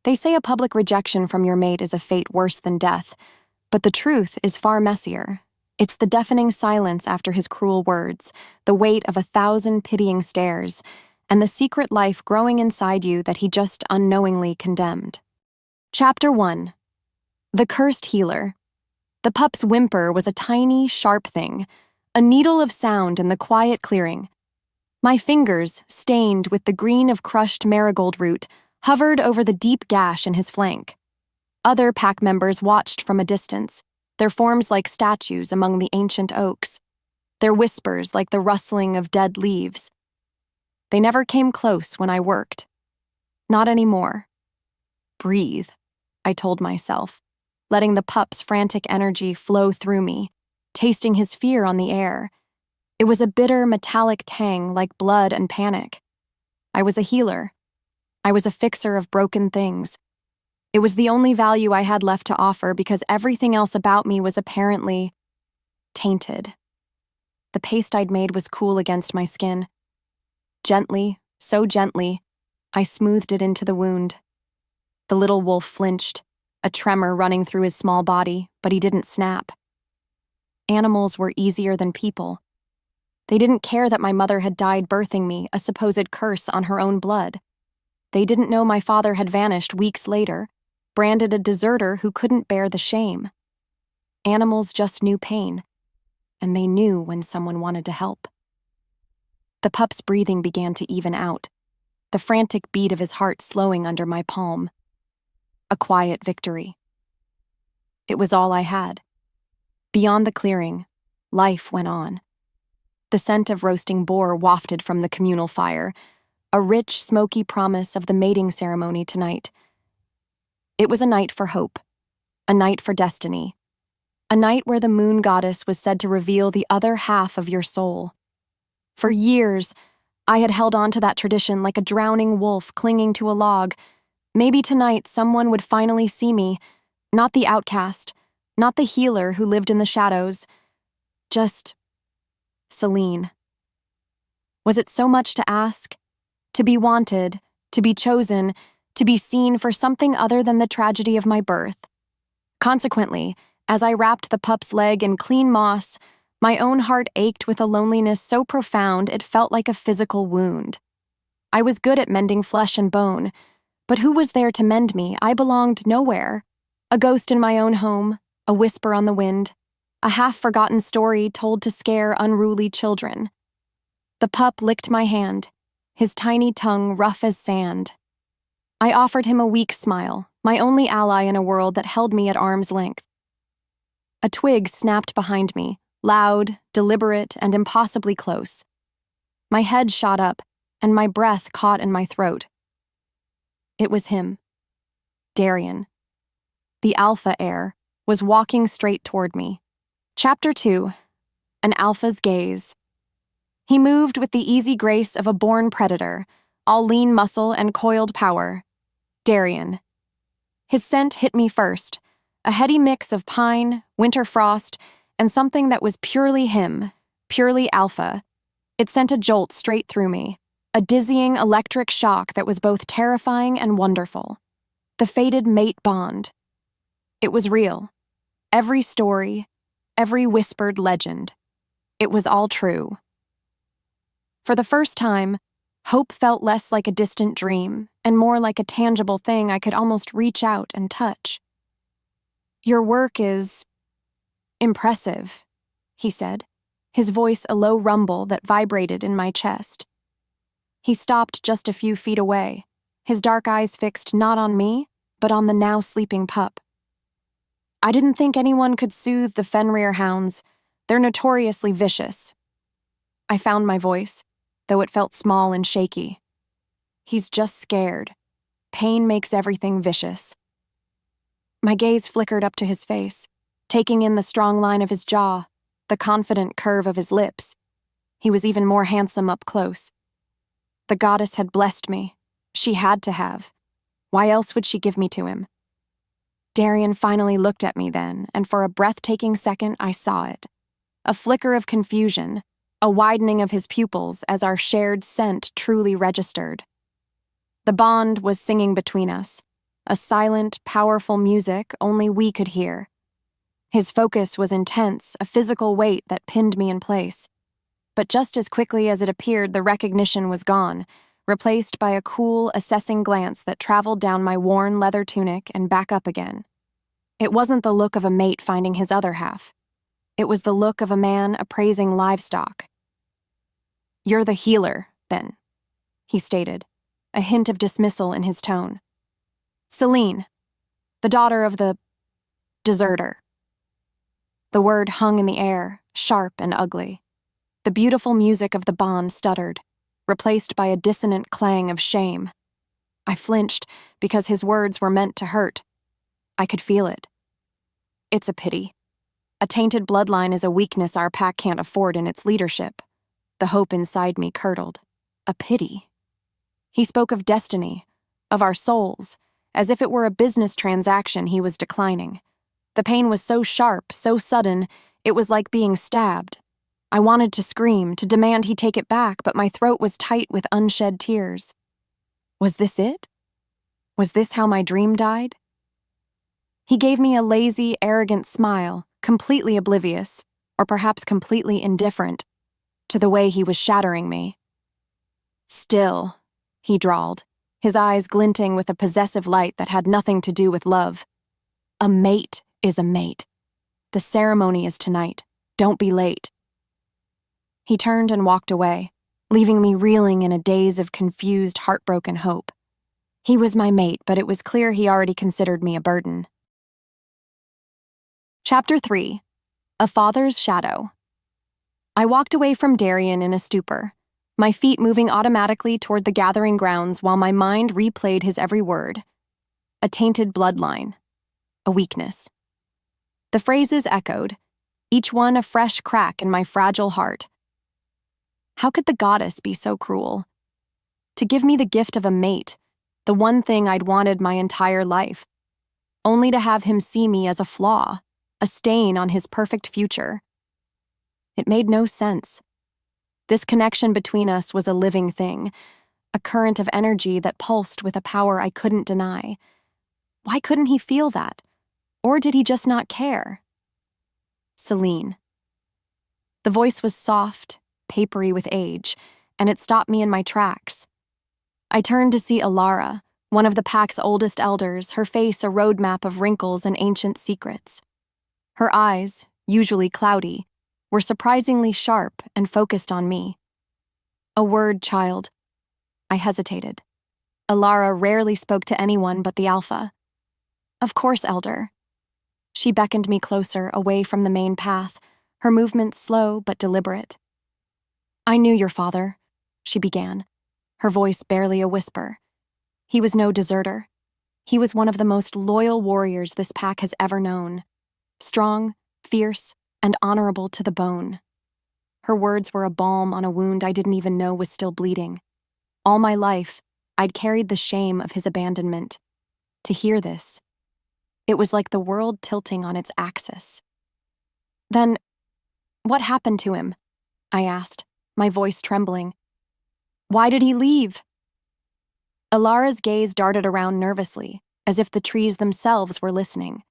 They say a public rejection from your mate is a fate worse than death, but the truth is far messier. It's the deafening silence after his cruel words, the weight of 1,000 pitying stares, and the secret life growing inside you that he just unknowingly condemned. Chapter 1. The Cursed Healer. The pup's whimper was a tiny, sharp thing, a needle of sound in the quiet clearing. My fingers, stained with the green of crushed marigold root, hovered over the deep gash in his flank. Other pack members watched from a distance, their forms like statues among the ancient oaks, their whispers like the rustling of dead leaves. They never came close when I worked. Not anymore. Breathe, I told myself, letting the pup's frantic energy flow through me, tasting his fear on the air. It was a bitter, metallic tang like blood and panic. I was a healer. I was a fixer of broken things. It was the only value I had left to offer because everything else about me was apparently tainted. The paste I'd made was cool against my skin. Gently, so gently, I smoothed it into the wound. The little wolf flinched, a tremor running through his small body, but he didn't snap. Animals were easier than people. They didn't care that my mother had died birthing me, a supposed curse on her own blood. They didn't know my father had vanished weeks later, branded a deserter who couldn't bear the shame. Animals just knew pain, and they knew when someone wanted to help. The pup's breathing began to even out, the frantic beat of his heart slowing under my palm. A quiet victory. It was all I had. Beyond the clearing, life went on. The scent of roasting boar wafted from the communal fire, a rich, smoky promise of the mating ceremony tonight. It was a night for hope, a night for destiny, a night where the moon goddess was said to reveal the other half of your soul. For years, I had held on to that tradition like a drowning wolf clinging to a log. Maybe tonight someone would finally see me, not the outcast, not the healer who lived in the shadows, just Selene. Was it so much to ask? To be wanted, to be chosen, to be seen for something other than the tragedy of my birth. Consequently, as I wrapped the pup's leg in clean moss, my own heart ached with a loneliness so profound it felt like a physical wound. I was good at mending flesh and bone, but who was there to mend me? I belonged nowhere. A ghost in my own home, a whisper on the wind, a half-forgotten story told to scare unruly children. The pup licked my hand, his tiny tongue rough as sand. I offered him a weak smile, my only ally in a world that held me at arm's length. A twig snapped behind me, loud, deliberate, and impossibly close. My head shot up, and my breath caught in my throat. It was him. Darian. The alpha heir was walking straight toward me. Chapter 2. An Alpha's Gaze. He moved with the easy grace of a born predator, all lean muscle and coiled power. Darian. His scent hit me first, a heady mix of pine, winter frost, and something that was purely him, purely alpha. It sent a jolt straight through me, a dizzying electric shock that was both terrifying and wonderful. The fated mate bond. It was real. Every story, every whispered legend. It was all true. For the first time, hope felt less like a distant dream and more like a tangible thing I could almost reach out and touch. "Your work is impressive," he said, his voice a low rumble that vibrated in my chest. He stopped just a few feet away, his dark eyes fixed not on me, but on the now sleeping pup. "I didn't think anyone could soothe the Fenrir hounds. They're notoriously vicious." I found my voice, though it felt small and shaky. "He's just scared. Pain makes everything vicious." My gaze flickered up to his face, taking in the strong line of his jaw, the confident curve of his lips. He was even more handsome up close. The goddess had blessed me. She had to have. Why else would she give me to him? Darian finally looked at me then, and for a breathtaking second I saw it. A flicker of confusion, a widening of his pupils as our shared scent truly registered. The bond was singing between us, a silent, powerful music only we could hear. His focus was intense, a physical weight that pinned me in place. But just as quickly as it appeared, the recognition was gone, replaced by a cool, assessing glance that traveled down my worn leather tunic and back up again. It wasn't the look of a mate finding his other half. It was the look of a man appraising livestock. "You're the healer, then," he stated, a hint of dismissal in his tone. "Selene, the daughter of the deserter." The word hung in the air, sharp and ugly. The beautiful music of the bond stuttered, replaced by a dissonant clang of shame. I flinched because his words were meant to hurt. I could feel it. It's a pity. A tainted bloodline is a weakness our pack can't afford in its leadership. The hope inside me curdled. A pity. He spoke of destiny, of our souls, as if it were a business transaction he was declining. The pain was so sharp, so sudden, it was like being stabbed. I wanted to scream, to demand he take it back, but my throat was tight with unshed tears. Was this it? Was this how my dream died? He gave me a lazy, arrogant smile, completely oblivious, or perhaps completely indifferent, to the way he was shattering me. "Still," he drawled, his eyes glinting with a possessive light that had nothing to do with love. "A mate is a mate. The ceremony is tonight. Don't be late." He turned and walked away, leaving me reeling in a daze of confused, heartbroken hope. He was my mate, but it was clear he already considered me a burden. Chapter 3. A Father's Shadow. I walked away from Darian in a stupor, my feet moving automatically toward the gathering grounds while my mind replayed his every word. A tainted bloodline. A weakness. The phrases echoed, each one a fresh crack in my fragile heart. How could the goddess be so cruel? To give me the gift of a mate, the one thing I'd wanted my entire life, only to have him see me as a flaw, a stain on his perfect future. It made no sense. This connection between us was a living thing, a current of energy that pulsed with a power I couldn't deny. Why couldn't he feel that? Or did he just not care? Selene. The voice was soft, papery with age, and it stopped me in my tracks. I turned to see Aara, one of the pack's oldest elders, her face a roadmap of wrinkles and ancient secrets. Her eyes, usually cloudy, were surprisingly sharp and focused on me. "A word, child." I hesitated. Aara rarely spoke to anyone but the Alpha. "Of course, Elder." She beckoned me closer, away from the main path, her movements slow but deliberate. "I knew your father," she began, her voice barely a whisper. "He was no deserter. He was one of the most loyal warriors this pack has ever known. Strong, fierce, and honorable to the bone." Her words were a balm on a wound I didn't even know was still bleeding. All my life, I'd carried the shame of his abandonment. To hear this, it was like the world tilting on its axis. "Then, what happened to him?" I asked, my voice trembling. "Why did he leave?" Alara's gaze darted around nervously, as if the trees themselves were listening.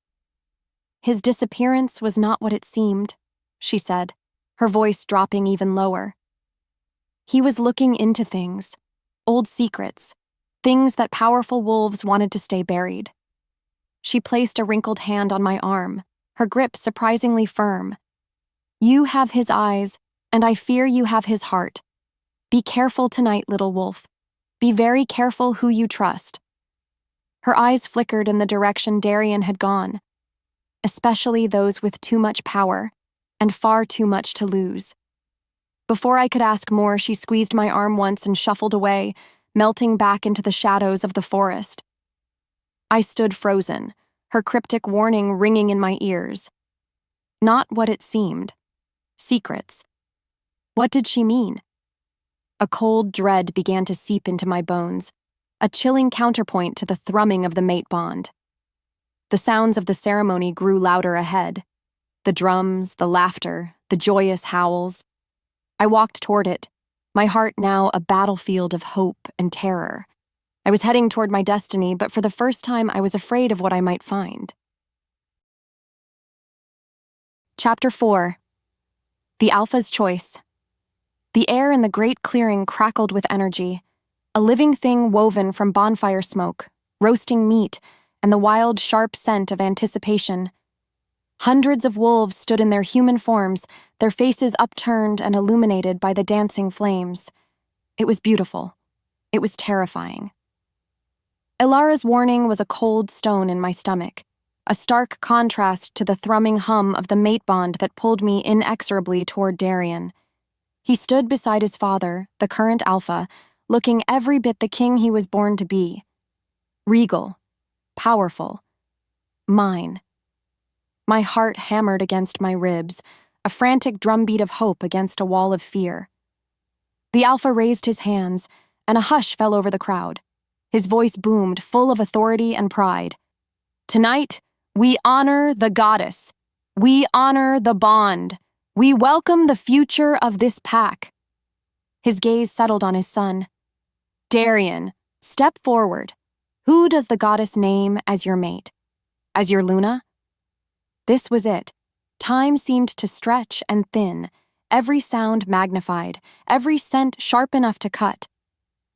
"His disappearance was not what it seemed," she said, her voice dropping even lower. "He was looking into things, old secrets, things that powerful wolves wanted to stay buried." She placed a wrinkled hand on my arm, her grip surprisingly firm. "You have his eyes, and I fear you have his heart. Be careful tonight, little wolf. Be very careful who you trust." Her eyes flickered in the direction Darian had gone, especially those with too much power and far too much to lose. Before I could ask more, she squeezed my arm once and shuffled away, melting back into the shadows of the forest. I stood frozen, her cryptic warning ringing in my ears. Not what it seemed. Secrets. What did she mean? A cold dread began to seep into my bones, a chilling counterpoint to the thrumming of the mate bond. The sounds of the ceremony grew louder ahead. The drums, the laughter, the joyous howls. I walked toward it, my heart now a battlefield of hope and terror. I was heading toward my destiny, but for the first time I was afraid of what I might find. Chapter 4. The Alpha's Choice. The air in the great clearing crackled with energy, a living thing woven from bonfire smoke, roasting meat, and the wild, sharp scent of anticipation. Hundreds of wolves stood in their human forms, their faces upturned and illuminated by the dancing flames. It was beautiful. It was terrifying. Aara's warning was a cold stone in my stomach, a stark contrast to the thrumming hum of the mate bond that pulled me inexorably toward Darian. He stood beside his father, the current alpha, looking every bit the king he was born to be. Regal, powerful, mine. My heart hammered against my ribs, a frantic drumbeat of hope against a wall of fear. The alpha raised his hands, and a hush fell over the crowd. His voice boomed, full of authority and pride. Tonight, we honor the goddess. We honor the bond. We welcome the future of this pack. His gaze settled on his son. Darian, step forward. Who does the goddess name as your mate? As your Luna? This was it. Time seemed to stretch and thin, every sound magnified, every scent sharp enough to cut.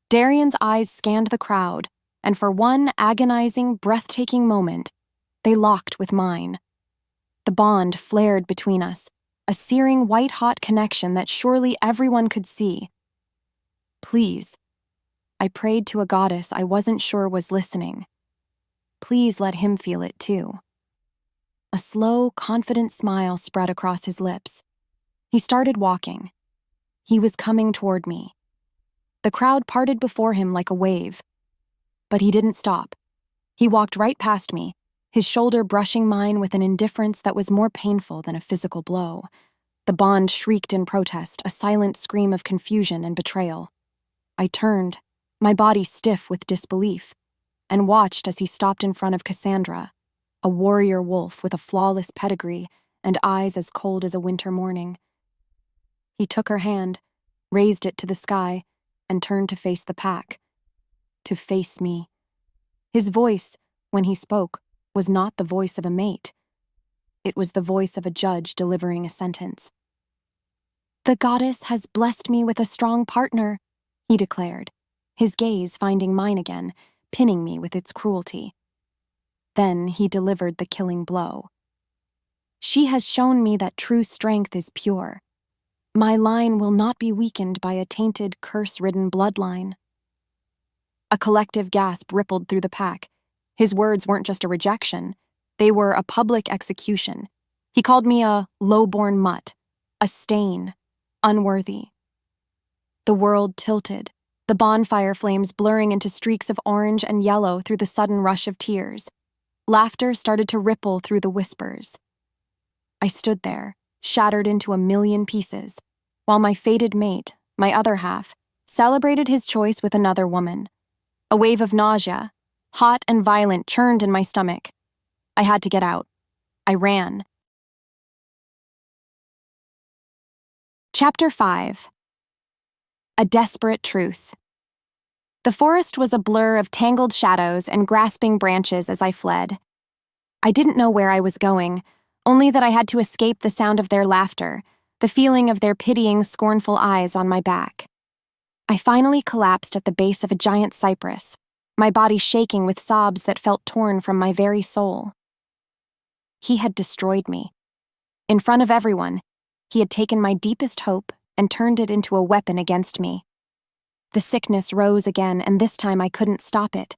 Darian's eyes scanned the crowd, and for one agonizing, breathtaking moment, they locked with mine. The bond flared between us, a searing white-hot connection that surely everyone could see. Please, I prayed to a goddess I wasn't sure was listening. Please let him feel it too. A slow, confident smile spread across his lips. He started walking. He was coming toward me. The crowd parted before him like a wave. But he didn't stop. He walked right past me, his shoulder brushing mine with an indifference that was more painful than a physical blow. The bond shrieked in protest, a silent scream of confusion and betrayal. I turned, my body stiff with disbelief, and watched as he stopped in front of Cassandra, a warrior wolf with a flawless pedigree and eyes as cold as a winter morning. He took her hand, raised it to the sky, and turned to face the pack. To face me. His voice, when he spoke, was not the voice of a mate. It was the voice of a judge delivering a sentence. The goddess has blessed me with a strong partner, he declared, his gaze finding mine again, pinning me with its cruelty. Then he delivered the killing blow. She has shown me that true strength is pure. My line will not be weakened by a tainted, curse-ridden bloodline. A collective gasp rippled through the pack. His words weren't just a rejection. They were a public execution. He called me a low-born mutt, a stain, unworthy. The world tilted, the bonfire flames blurring into streaks of orange and yellow through the sudden rush of tears. Laughter started to ripple through the whispers. I stood there, shattered into a million pieces, while my fated mate, my other half, celebrated his choice with another woman. A wave of nausea, hot and violent, churned in my stomach. I had to get out. I ran. Chapter 5. A Desperate Truth. The forest was a blur of tangled shadows and grasping branches as I fled. I didn't know where I was going, only that I had to escape the sound of their laughter, the feeling of their pitying, scornful eyes on my back. I finally collapsed at the base of a giant cypress, my body shaking with sobs that felt torn from my very soul. He had destroyed me. In front of everyone, he had taken my deepest hope and turned it into a weapon against me. The sickness rose again, and this time I couldn't stop it.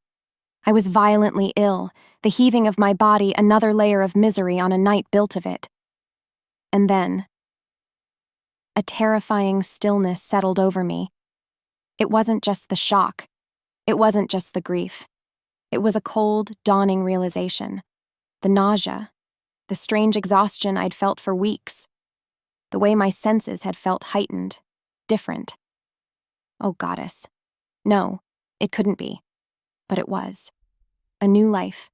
I was violently ill, the heaving of my body another layer of misery on a night built of it. And then, a terrifying stillness settled over me. It wasn't just the shock. It wasn't just the grief. It was a cold, dawning realization. The nausea, the strange exhaustion I'd felt for weeks. The way my senses had felt heightened, different. Oh, goddess. No, it couldn't be. But it was. A new life.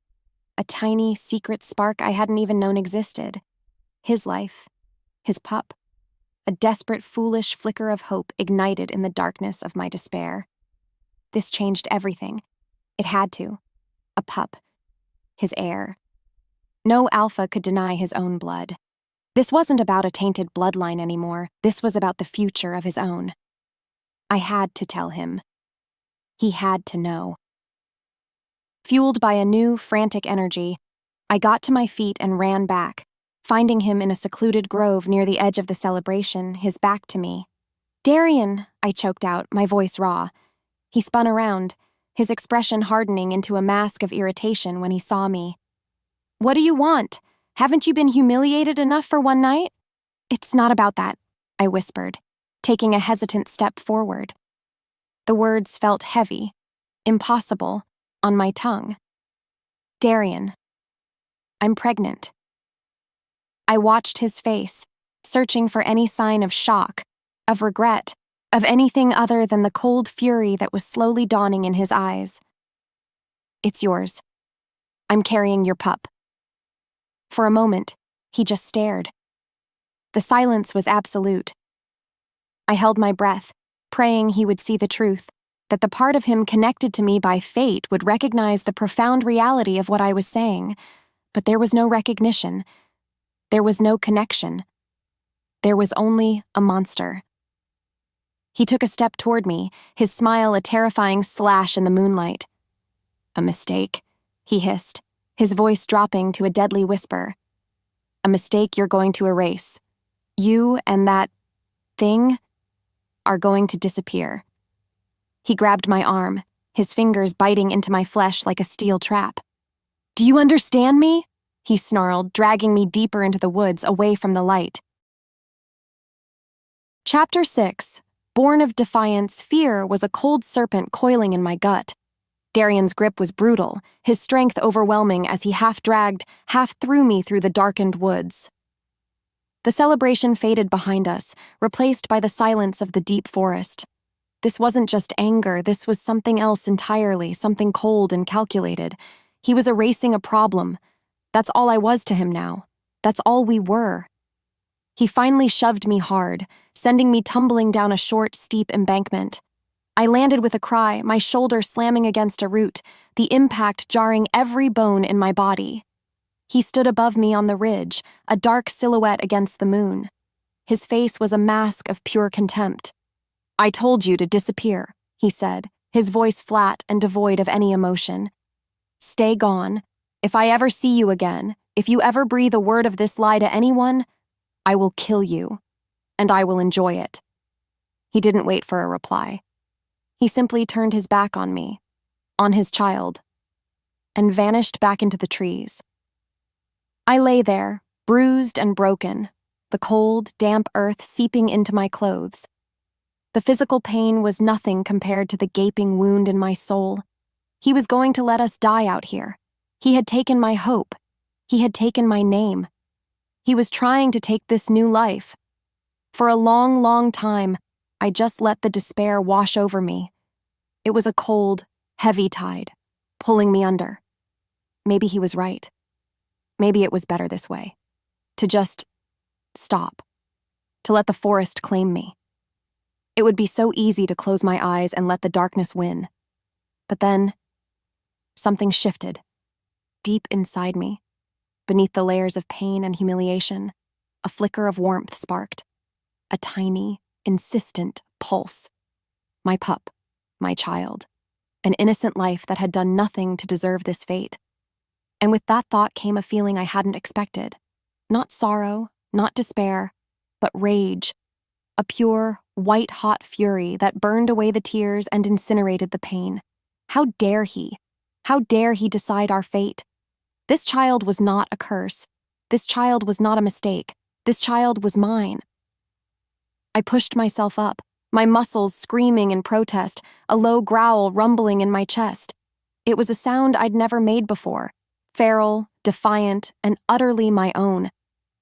A tiny, secret spark I hadn't even known existed. His life. His pup. A desperate, foolish flicker of hope ignited in the darkness of my despair. This changed everything. It had to. A pup. His heir. No alpha could deny his own blood. This wasn't about a tainted bloodline anymore. This was about the future of his own. I had to tell him. He had to know. Fueled by a new, frantic energy, I got to my feet and ran back, finding him in a secluded grove near the edge of the celebration, his back to me. "Darian," I choked out, my voice raw. He spun around, his expression hardening into a mask of irritation when he saw me. "What do you want? Haven't you been humiliated enough for one night?" "It's not about that," I whispered, taking a hesitant step forward. The words felt heavy, impossible, on my tongue. "Darian, I'm pregnant." I watched his face, searching for any sign of shock, of regret, of anything other than the cold fury that was slowly dawning in his eyes. "It's yours. I'm carrying your pup." For a moment, he just stared. The silence was absolute. I held my breath, praying he would see the truth, that the part of him connected to me by fate would recognize the profound reality of what I was saying. But there was no recognition. There was no connection. There was only a monster. He took a step toward me, his smile a terrifying slash in the moonlight. "A mistake," he hissed, his voice dropping to a deadly whisper. "A mistake you're going to erase. You and that thing are going to disappear." He grabbed my arm, his fingers biting into my flesh like a steel trap. "Do you understand me?" he snarled, dragging me deeper into the woods, away from the light. Chapter 6. Born of defiance, fear was a cold serpent coiling in my gut. Darian's grip was brutal, his strength overwhelming as he half dragged, half threw me through the darkened woods. The celebration faded behind us, replaced by the silence of the deep forest. This wasn't just anger, this was something else entirely, something cold and calculated. He was erasing a problem. That's all I was to him now. That's all we were. He finally shoved me hard, sending me tumbling down a short, steep embankment. I landed with a cry, my shoulder slamming against a root, the impact jarring every bone in my body. He stood above me on the ridge, a dark silhouette against the moon. His face was a mask of pure contempt. "I told you to disappear," he said, his voice flat and devoid of any emotion. "Stay gone. If I ever see you again, if you ever breathe a word of this lie to anyone, I will kill you, and I will enjoy it." He didn't wait for a reply. He simply turned his back on me, on his child, and vanished back into the trees. I lay there, bruised and broken, the cold, damp earth seeping into my clothes. The physical pain was nothing compared to the gaping wound in my soul. He was going to let us die out here. He had taken my hope. He had taken my name. He was trying to take this new life. For a long, long time, I just let the despair wash over me. It was a cold, heavy tide, pulling me under. Maybe he was right. Maybe it was better this way. To just stop. To let the forest claim me. It would be so easy to close my eyes and let the darkness win. But then, something shifted. Deep inside me, beneath the layers of pain and humiliation, a flicker of warmth sparked. A tiny, insistent pulse. My pup, my child. An innocent life that had done nothing to deserve this fate. And with that thought came a feeling I hadn't expected. Not sorrow, not despair, but rage. A pure, white-hot fury that burned away the tears and incinerated the pain. How dare he? How dare he decide our fate? This child was not a curse. This child was not a mistake. This child was mine. I pushed myself up, my muscles screaming in protest, a low growl rumbling in my chest. It was a sound I'd never made before, feral, defiant, and utterly my own.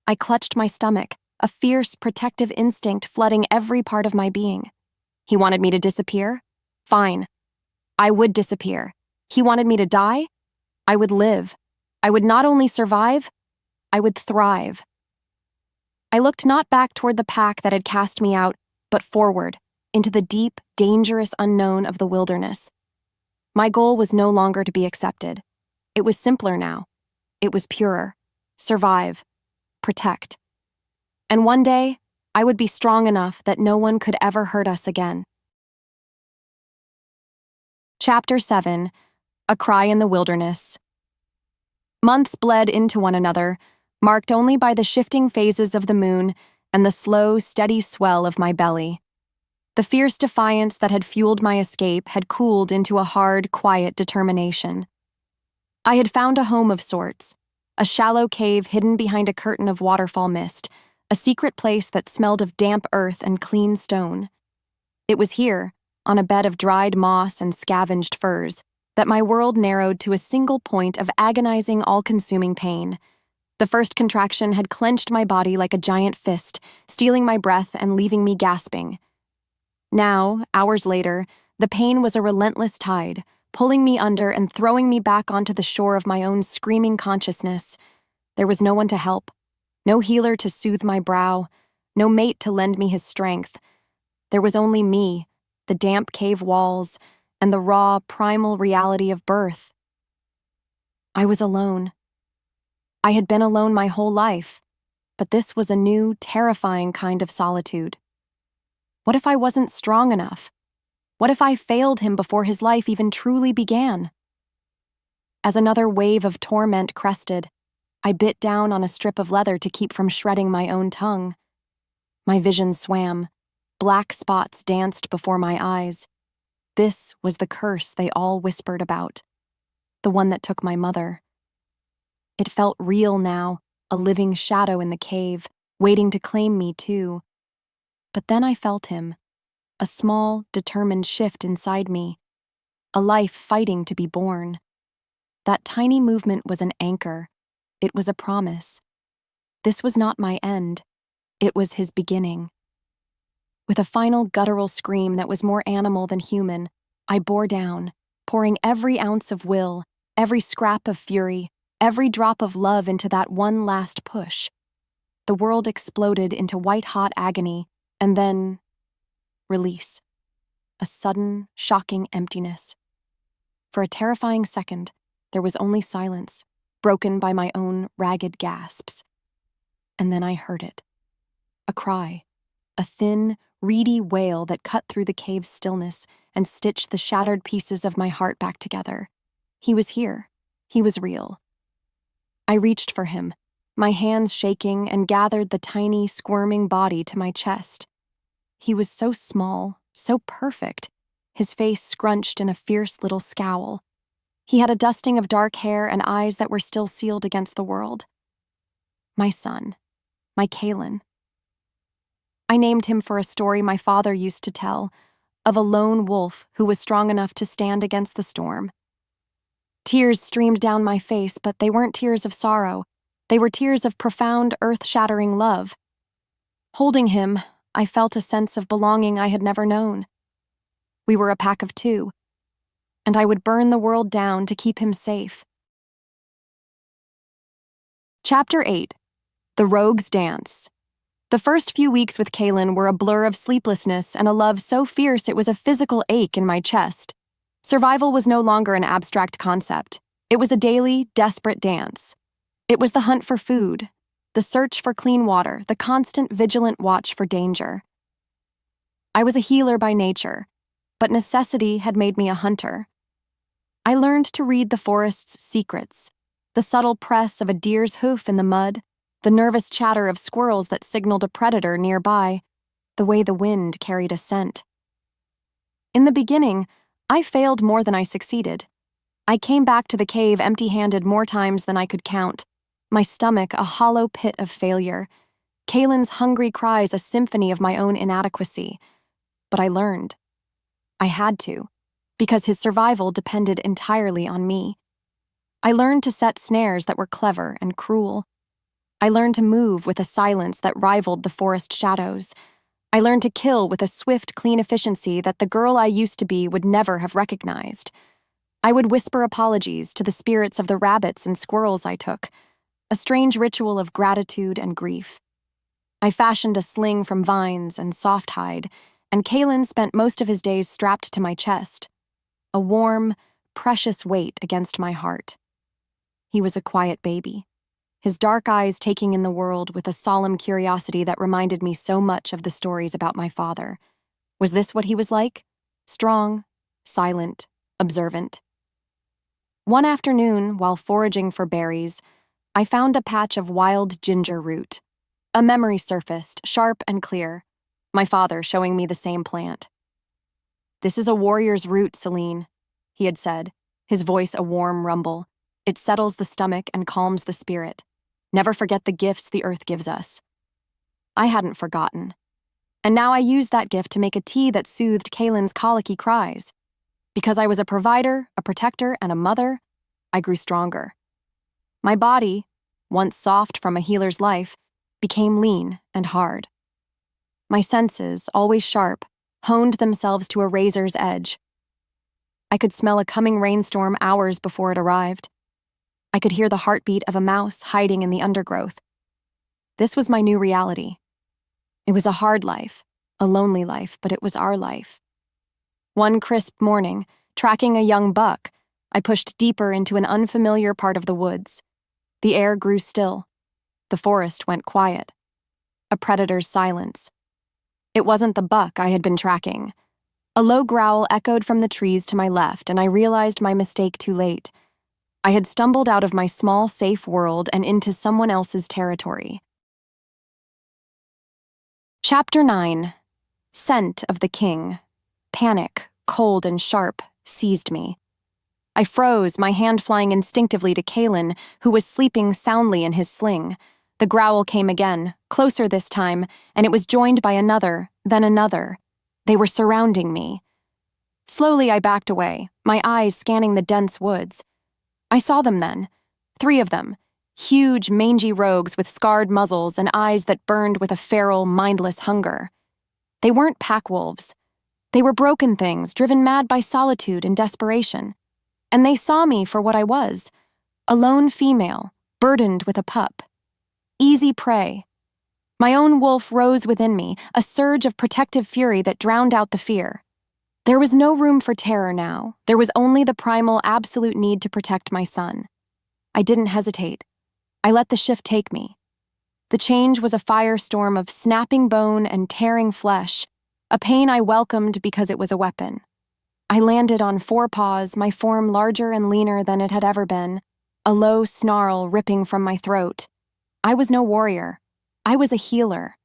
I clutched my stomach, a fierce, protective instinct flooding every part of my being. He wanted me to disappear? Fine. I would disappear. He wanted me to die? I would live. I would not only survive, I would thrive. I looked not back toward the pack that had cast me out, but forward, into the deep, dangerous unknown of the wilderness. My goal was no longer to be accepted. It was simpler now. It was purer. Survive. Protect. And one day, I would be strong enough that no one could ever hurt us again. Chapter 7. A Cry in the Wilderness. Months bled into one another, marked only by the shifting phases of the moon and the slow, steady swell of my belly. The fierce defiance that had fueled my escape had cooled into a hard, quiet determination. I had found a home of sorts, a shallow cave hidden behind a curtain of waterfall mist, a secret place that smelled of damp earth and clean stone. It was here, on a bed of dried moss and scavenged furs, that my world narrowed to a single point of agonizing, all-consuming pain. The first contraction had clenched my body like a giant fist, stealing my breath and leaving me gasping. Now, hours later, the pain was a relentless tide, pulling me under and throwing me back onto the shore of my own screaming consciousness. There was no one to help, no healer to soothe my brow, no mate to lend me his strength. There was only me, the damp cave walls, and the raw, primal reality of birth. I was alone. I had been alone my whole life, but this was a new, terrifying kind of solitude. What if I wasn't strong enough? What if I failed him before his life even truly began? As another wave of torment crested, I bit down on a strip of leather to keep from shredding my own tongue. My vision swam. Black spots danced before my eyes. This was the curse they all whispered about, the one that took my mother. It felt real now, a living shadow in the cave, waiting to claim me too. But then I felt him, a small, determined shift inside me, a life fighting to be born. That tiny movement was an anchor. It was a promise. This was not my end. It was his beginning. With a final guttural scream that was more animal than human, I bore down, pouring every ounce of will, every scrap of fury, every drop of love into that one last push. The world exploded into white-hot agony, and then release. A sudden, shocking emptiness. For a terrifying second, there was only silence, broken by my own ragged gasps. And then I heard it. A cry. A thin, reedy wail that cut through the cave's stillness and stitched the shattered pieces of my heart back together. He was here. He was real. I reached for him, my hands shaking, and gathered the tiny, squirming body to my chest. He was so small, so perfect, his face scrunched in a fierce little scowl. He had a dusting of dark hair and eyes that were still sealed against the world. My son. My Kalin. I named him for a story my father used to tell, of a lone wolf who was strong enough to stand against the storm. Tears streamed down my face, but they weren't tears of sorrow. They were tears of profound, earth-shattering love. Holding him, I felt a sense of belonging I had never known. We were a pack of two, and I would burn the world down to keep him safe. Chapter 8. The Rogue's Dance. The first few weeks with Kalin were a blur of sleeplessness and a love so fierce it was a physical ache in my chest. Survival was no longer an abstract concept. It was a daily, desperate dance. It was the hunt for food, the search for clean water, the constant, vigilant watch for danger. I was a healer by nature, but necessity had made me a hunter. I learned to read the forest's secrets, the subtle press of a deer's hoof in the mud, the nervous chatter of squirrels that signaled a predator nearby, the way the wind carried a scent. In the beginning, I failed more than I succeeded. I came back to the cave empty-handed more times than I could count, my stomach a hollow pit of failure, Kalin's hungry cries a symphony of my own inadequacy. But I learned. I had to, because his survival depended entirely on me. I learned to set snares that were clever and cruel. I learned to move with a silence that rivaled the forest shadows. I learned to kill with a swift, clean efficiency that the girl I used to be would never have recognized. I would whisper apologies to the spirits of the rabbits and squirrels I took, a strange ritual of gratitude and grief. I fashioned a sling from vines and soft hide, and Kalin spent most of his days strapped to my chest. A warm, precious weight against my heart. He was a quiet baby, his dark eyes taking in the world with a solemn curiosity that reminded me so much of the stories about my father. Was this what he was like? Strong, silent, observant. One afternoon, while foraging for berries, I found a patch of wild ginger root. A memory surfaced, sharp and clear, my father showing me the same plant. "This is a warrior's root, Selene," he had said, his voice a warm rumble. "It settles the stomach and calms the spirit. Never forget the gifts the earth gives us." I hadn't forgotten. And now I used that gift to make a tea that soothed Kalin's colicky cries. Because I was a provider, a protector, and a mother, I grew stronger. My body, once soft from a healer's life, became lean and hard. My senses, always sharp, honed themselves to a razor's edge. I could smell a coming rainstorm hours before it arrived. I could hear the heartbeat of a mouse hiding in the undergrowth. This was my new reality. It was a hard life, a lonely life, but it was our life. One crisp morning, tracking a young buck, I pushed deeper into an unfamiliar part of the woods. The air grew still. The forest went quiet. A predator's silence. It wasn't the buck I had been tracking. A low growl echoed from the trees to my left, and I realized my mistake too late. I had stumbled out of my small, safe world and into someone else's territory. Chapter 9. Scent of the King. Panic, cold and sharp, seized me. I froze, my hand flying instinctively to Kalin, who was sleeping soundly in his sling. The growl came again, closer this time, and it was joined by another, then another. They were surrounding me. Slowly I backed away, my eyes scanning the dense woods. I saw them then, 3 of them, huge, mangy rogues with scarred muzzles and eyes that burned with a feral, mindless hunger. They weren't pack wolves. They were broken things, driven mad by solitude and desperation. And they saw me for what I was, a lone female, burdened with a pup. Easy prey. My own wolf rose within me, a surge of protective fury that drowned out the fear. There was no room for terror now. There was only the primal, absolute need to protect my son. I didn't hesitate. I let the shift take me. The change was a firestorm of snapping bone and tearing flesh, a pain I welcomed because it was a weapon. I landed on 4 paws, my form larger and leaner than it had ever been, a low snarl ripping from my throat. I was no warrior. I was a healer.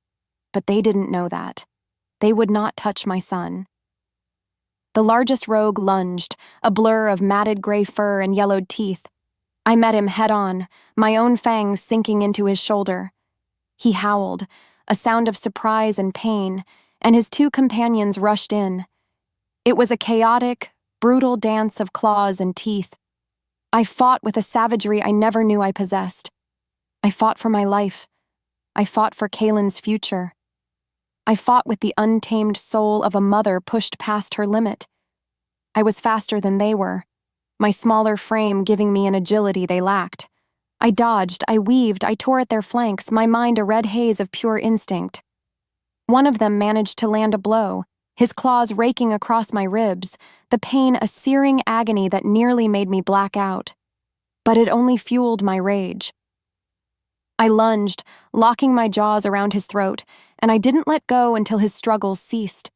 But they didn't know that. They would not touch my son. The largest rogue lunged, a blur of matted gray fur and yellowed teeth. I met him head-on, my own fangs sinking into his shoulder. He howled, a sound of surprise and pain, and his 2 companions rushed in. It was a chaotic, brutal dance of claws and teeth. I fought with a savagery I never knew I possessed. I fought for my life. I fought for Kalin's future. I fought with the untamed soul of a mother pushed past her limit. I was faster than they were, my smaller frame giving me an agility they lacked. I dodged, I weaved, I tore at their flanks, my mind a red haze of pure instinct. One of them managed to land a blow, his claws raking across my ribs, the pain a searing agony that nearly made me black out. But it only fueled my rage. I lunged, locking my jaws around his throat, and I didn't let go until his struggles ceased.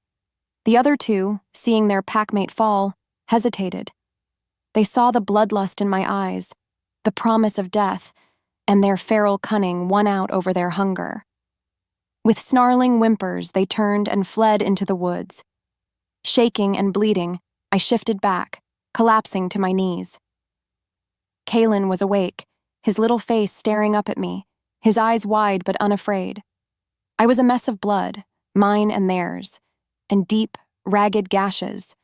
The other 2, seeing their packmate fall, hesitated. They saw the bloodlust in my eyes, the promise of death, and their feral cunning won out over their hunger. With snarling whimpers, they turned and fled into the woods. Shaking and bleeding, I shifted back, collapsing to my knees. Kalin was awake, his little face staring up at me, his eyes wide but unafraid. I was a mess of blood, mine and theirs, and deep, ragged gashes.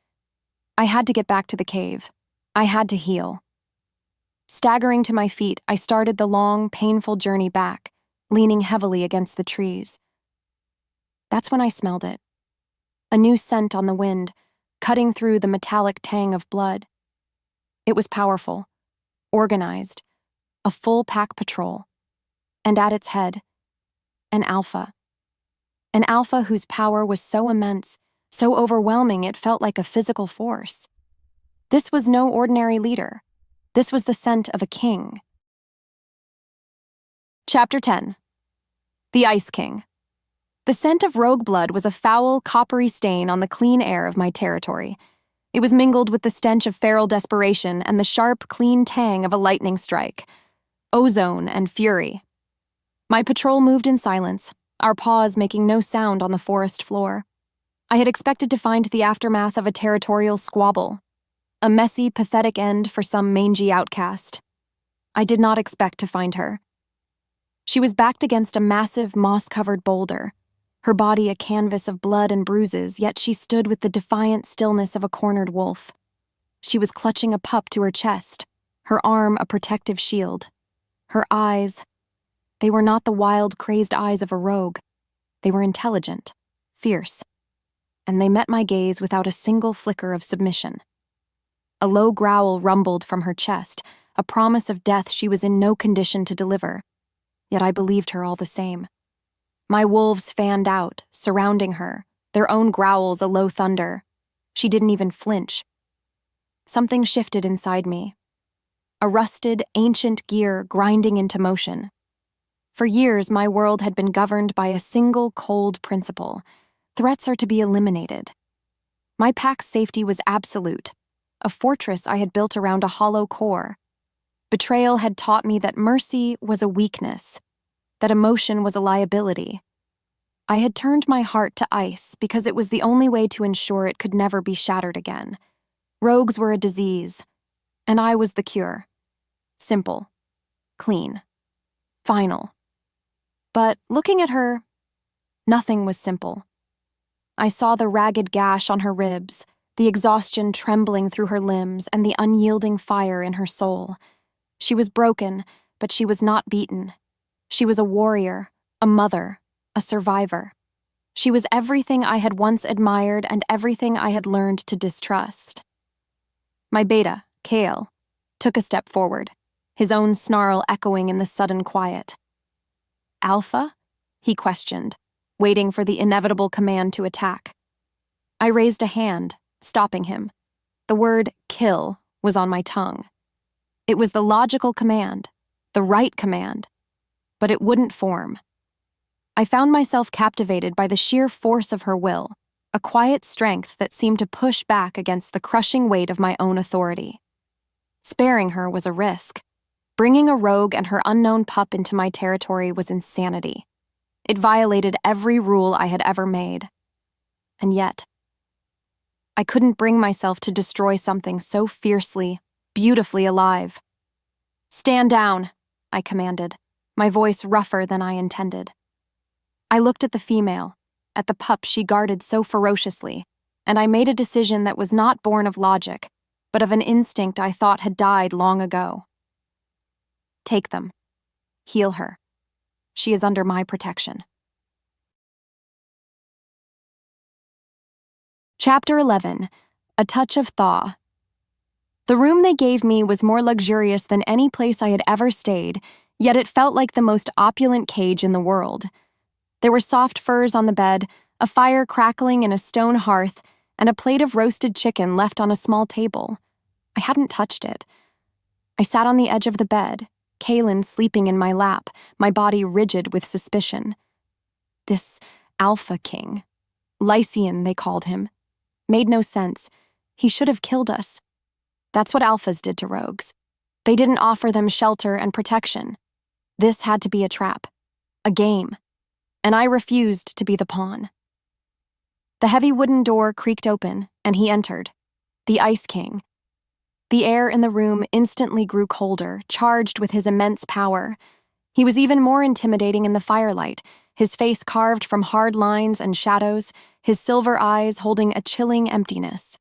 I had to get back to the cave. I had to heal. Staggering to my feet, I started the long, painful journey back, leaning heavily against the trees. That's when I smelled it. A new scent on the wind, cutting through the metallic tang of blood. It was powerful, organized, a full pack patrol. And at its head, an alpha. An alpha whose power was so immense, so overwhelming it felt like a physical force. This was no ordinary leader. This was the scent of a king. Chapter 10. The Ice King. The scent of rogue blood was a foul, coppery stain on the clean air of my territory. It was mingled with the stench of feral desperation and the sharp, clean tang of a lightning strike. Ozone and fury. My patrol moved in silence, our paws making no sound on the forest floor. I had expected to find the aftermath of a territorial squabble, a messy, pathetic end for some mangy outcast. I did not expect to find her. She was backed against a massive, moss-covered boulder, her body a canvas of blood and bruises, yet she stood with the defiant stillness of a cornered wolf. She was clutching a pup to her chest, her arm a protective shield. Her eyes, they were not the wild, crazed eyes of a rogue. They were intelligent, fierce, and they met my gaze without a single flicker of submission. A low growl rumbled from her chest, a promise of death she was in no condition to deliver. Yet I believed her all the same. My wolves fanned out, surrounding her, their own growls a low thunder. She didn't even flinch. Something shifted inside me. A rusted, ancient gear grinding into motion. For years, my world had been governed by a single cold principle. Threats are to be eliminated. My pack's safety was absolute, a fortress I had built around a hollow core. Betrayal had taught me that mercy was a weakness, that emotion was a liability. I had turned my heart to ice because it was the only way to ensure it could never be shattered again. Rogues were a disease, and I was the cure. Simple, clean, final. But looking at her, nothing was simple. I saw the ragged gash on her ribs, the exhaustion trembling through her limbs, and the unyielding fire in her soul. She was broken, but she was not beaten. She was a warrior, a mother, a survivor. She was everything I had once admired and everything I had learned to distrust. My beta, Kale, took a step forward, his own snarl echoing in the sudden quiet. Alpha? He questioned, waiting for the inevitable command to attack. I raised a hand, stopping him. The word kill was on my tongue. It was the logical command, the right command, but it wouldn't form. I found myself captivated by the sheer force of her will, a quiet strength that seemed to push back against the crushing weight of my own authority. Sparing her was a risk. Bringing a rogue and her unknown pup into my territory was insanity. It violated every rule I had ever made. And yet, I couldn't bring myself to destroy something so fiercely, beautifully alive. "Stand down," I commanded, my voice rougher than I intended. I looked at the female, at the pup she guarded so ferociously, and I made a decision that was not born of logic, but of an instinct I thought had died long ago. Take them. Heal her. She is under my protection. Chapter 11. A Touch of Thaw. The room they gave me was more luxurious than any place I had ever stayed, yet it felt like the most opulent cage in the world. There were soft furs on the bed, a fire crackling in a stone hearth, and a plate of roasted chicken left on a small table. I hadn't touched it. I sat on the edge of the bed, Kalin sleeping in my lap, my body rigid with suspicion. This Alpha King, Lycian they called him, made no sense. He should have killed us. That's what alphas did to rogues. They didn't offer them shelter and protection. This had to be a trap, a game, and I refused to be the pawn. The heavy wooden door creaked open, and he entered, the Ice King. The air in the room instantly grew colder, charged with his immense power. He was even more intimidating in the firelight, his face carved from hard lines and shadows, his silver eyes holding a chilling emptiness.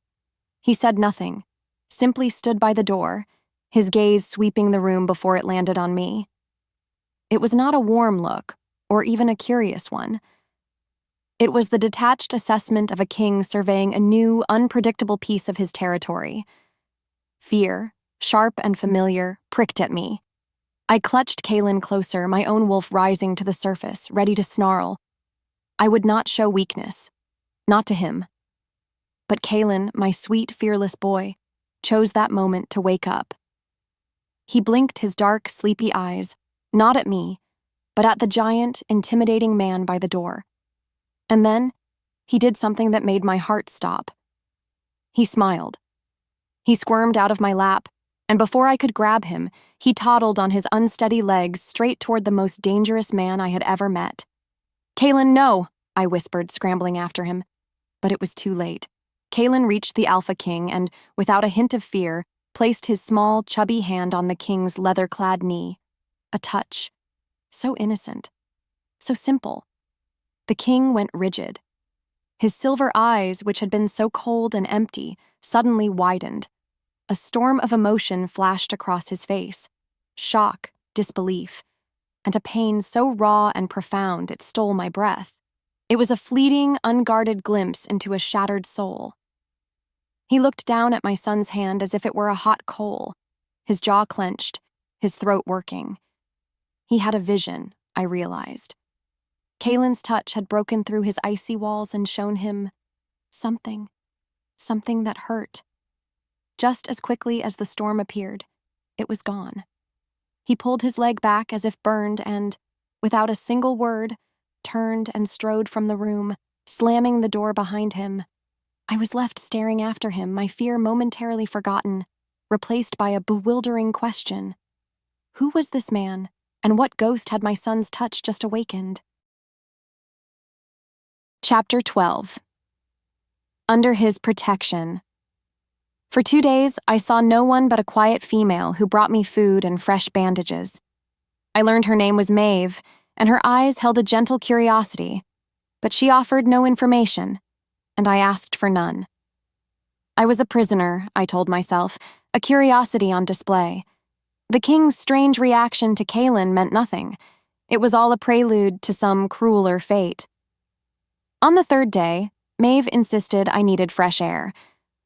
He said nothing, simply stood by the door, his gaze sweeping the room before it landed on me. It was not a warm look, or even a curious one. It was the detached assessment of a king surveying a new, unpredictable piece of his territory. Fear, sharp and familiar, pricked at me. I clutched Kalin closer, my own wolf rising to the surface, ready to snarl. I would not show weakness. Not to him. But Kalin, my sweet, fearless boy, chose that moment to wake up. He blinked his dark, sleepy eyes, not at me, but at the giant, intimidating man by the door. And then, he did something that made my heart stop. He smiled. He squirmed out of my lap, and before I could grab him, he toddled on his unsteady legs straight toward the most dangerous man I had ever met. "Kalin, no!" I whispered, scrambling after him. But it was too late. Kalin reached the Alpha King and, without a hint of fear, placed his small, chubby hand on the king's leather-clad knee. A touch. So innocent. So simple. The king went rigid. His silver eyes, which had been so cold and empty, suddenly widened. A storm of emotion flashed across his face. Shock, disbelief, and a pain so raw and profound it stole my breath. It was a fleeting, unguarded glimpse into a shattered soul. He looked down at my son's hand as if it were a hot coal, his jaw clenched, his throat working. He had a vision, I realized. Kalin's touch had broken through his icy walls and shown him something that hurt. Just as quickly as the storm appeared, it was gone. He pulled his leg back as if burned and, without a single word, turned and strode from the room, slamming the door behind him. I was left staring after him, my fear momentarily forgotten, replaced by a bewildering question. Who was this man, and what ghost had my son's touch just awakened? Chapter 12. Under his protection. For 2 days, I saw no one but a quiet female who brought me food and fresh bandages. I learned her name was Maeve, and her eyes held a gentle curiosity, but she offered no information, and I asked for none. I was a prisoner, I told myself, a curiosity on display. The king's strange reaction to Kalin meant nothing. It was all a prelude to some crueler fate. On the 3rd day, Maeve insisted I needed fresh air.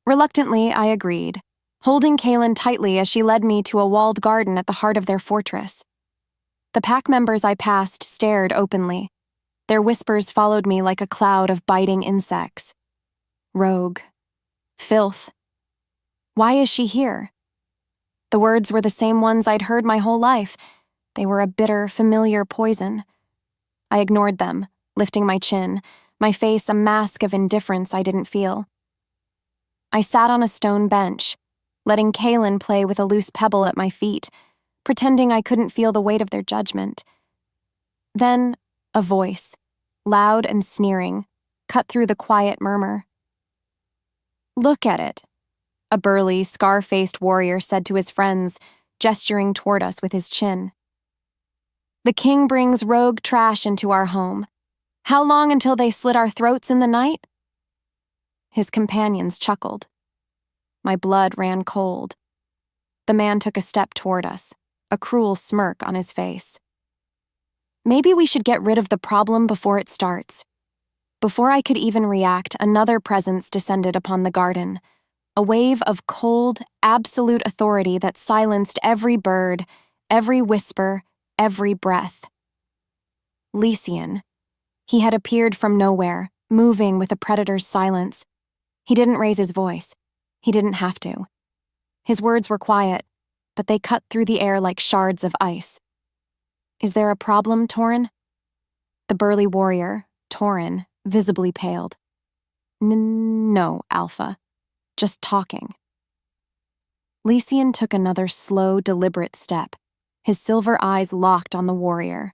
Reluctantly, I agreed, holding Kalin tightly as she led me to a walled garden at the heart of their fortress. The pack members I passed stared openly. Their whispers followed me like a cloud of biting insects. Rogue. Filth. Why is she here? The words were the same ones I'd heard my whole life. They were a bitter, familiar poison. I ignored them, lifting my chin, my face a mask of indifference I didn't feel. I sat on a stone bench, letting Kalin play with a loose pebble at my feet, pretending I couldn't feel the weight of their judgment. Then, a voice, loud and sneering, cut through the quiet murmur. "Look at it," a burly, scar-faced warrior said to his friends, gesturing toward us with his chin. "The king brings rogue trash into our home. How long until they slit our throats in the night?" His companions chuckled. My blood ran cold. The man took a step toward us, a cruel smirk on his face. Maybe we should get rid of the problem before it starts. Before I could even react, another presence descended upon the garden, a wave of cold, absolute authority that silenced every bird, every whisper, every breath. Lycian. He had appeared from nowhere, moving with a predator's silence. He didn't raise his voice. He didn't have to. His words were quiet, but they cut through the air like shards of ice. "Is there a problem, Torin?" The burly warrior, Torin, visibly paled. No, Alpha. Just talking." Lycian took another slow, deliberate step, his silver eyes locked on the warrior.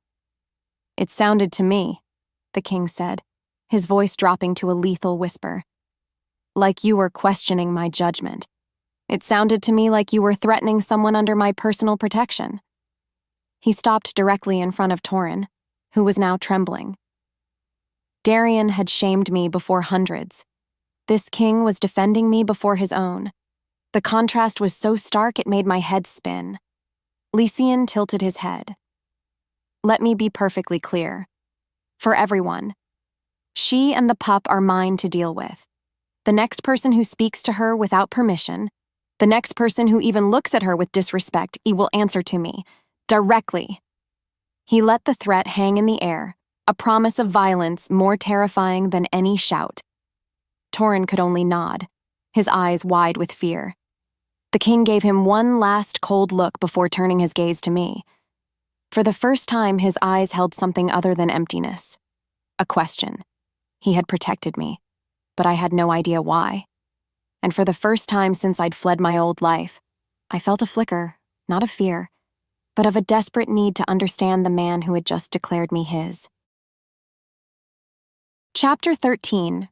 "It sounded to me," the king said, his voice dropping to a lethal whisper, "like you were questioning my judgment. It sounded to me like you were threatening someone under my personal protection." He stopped directly in front of Torin, who was now trembling. Darian had shamed me before hundreds. This king was defending me before his own. The contrast was so stark it made my head spin. Lycian tilted his head. "Let me be perfectly clear. For everyone, she and the pup are mine to deal with. The next person who speaks to her without permission, the next person who even looks at her with disrespect, he will answer to me, directly." He let the threat hang in the air, a promise of violence more terrifying than any shout. Torin could only nod, his eyes wide with fear. The king gave him one last cold look before turning his gaze to me. For the first time, his eyes held something other than emptiness. A question. He had protected me, but I had no idea why. And for the first time since I'd fled my old life, I felt a flicker, not of fear, but of a desperate need to understand the man who had just declared me his. Chapter 13.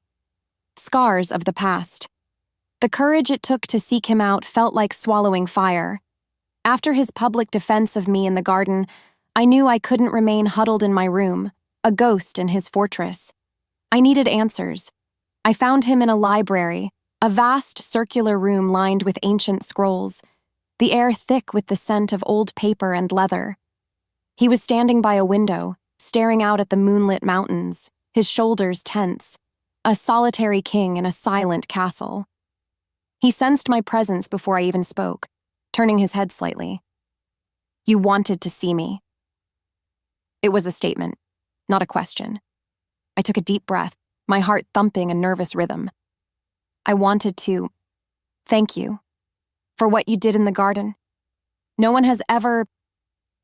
Scars of the Past. The courage it took to seek him out felt like swallowing fire. After his public defense of me in the garden, I knew I couldn't remain huddled in my room, a ghost in his fortress. I needed answers. I found him in a library, a vast circular room lined with ancient scrolls, the air thick with the scent of old paper and leather. He was standing by a window, staring out at the moonlit mountains, his shoulders tense, a solitary king in a silent castle. He sensed my presence before I even spoke, turning his head slightly. "You wanted to see me." It was a statement, not a question. I took a deep breath, my heart thumping a nervous rhythm. "I wanted to thank you for what you did in the garden. No one has ever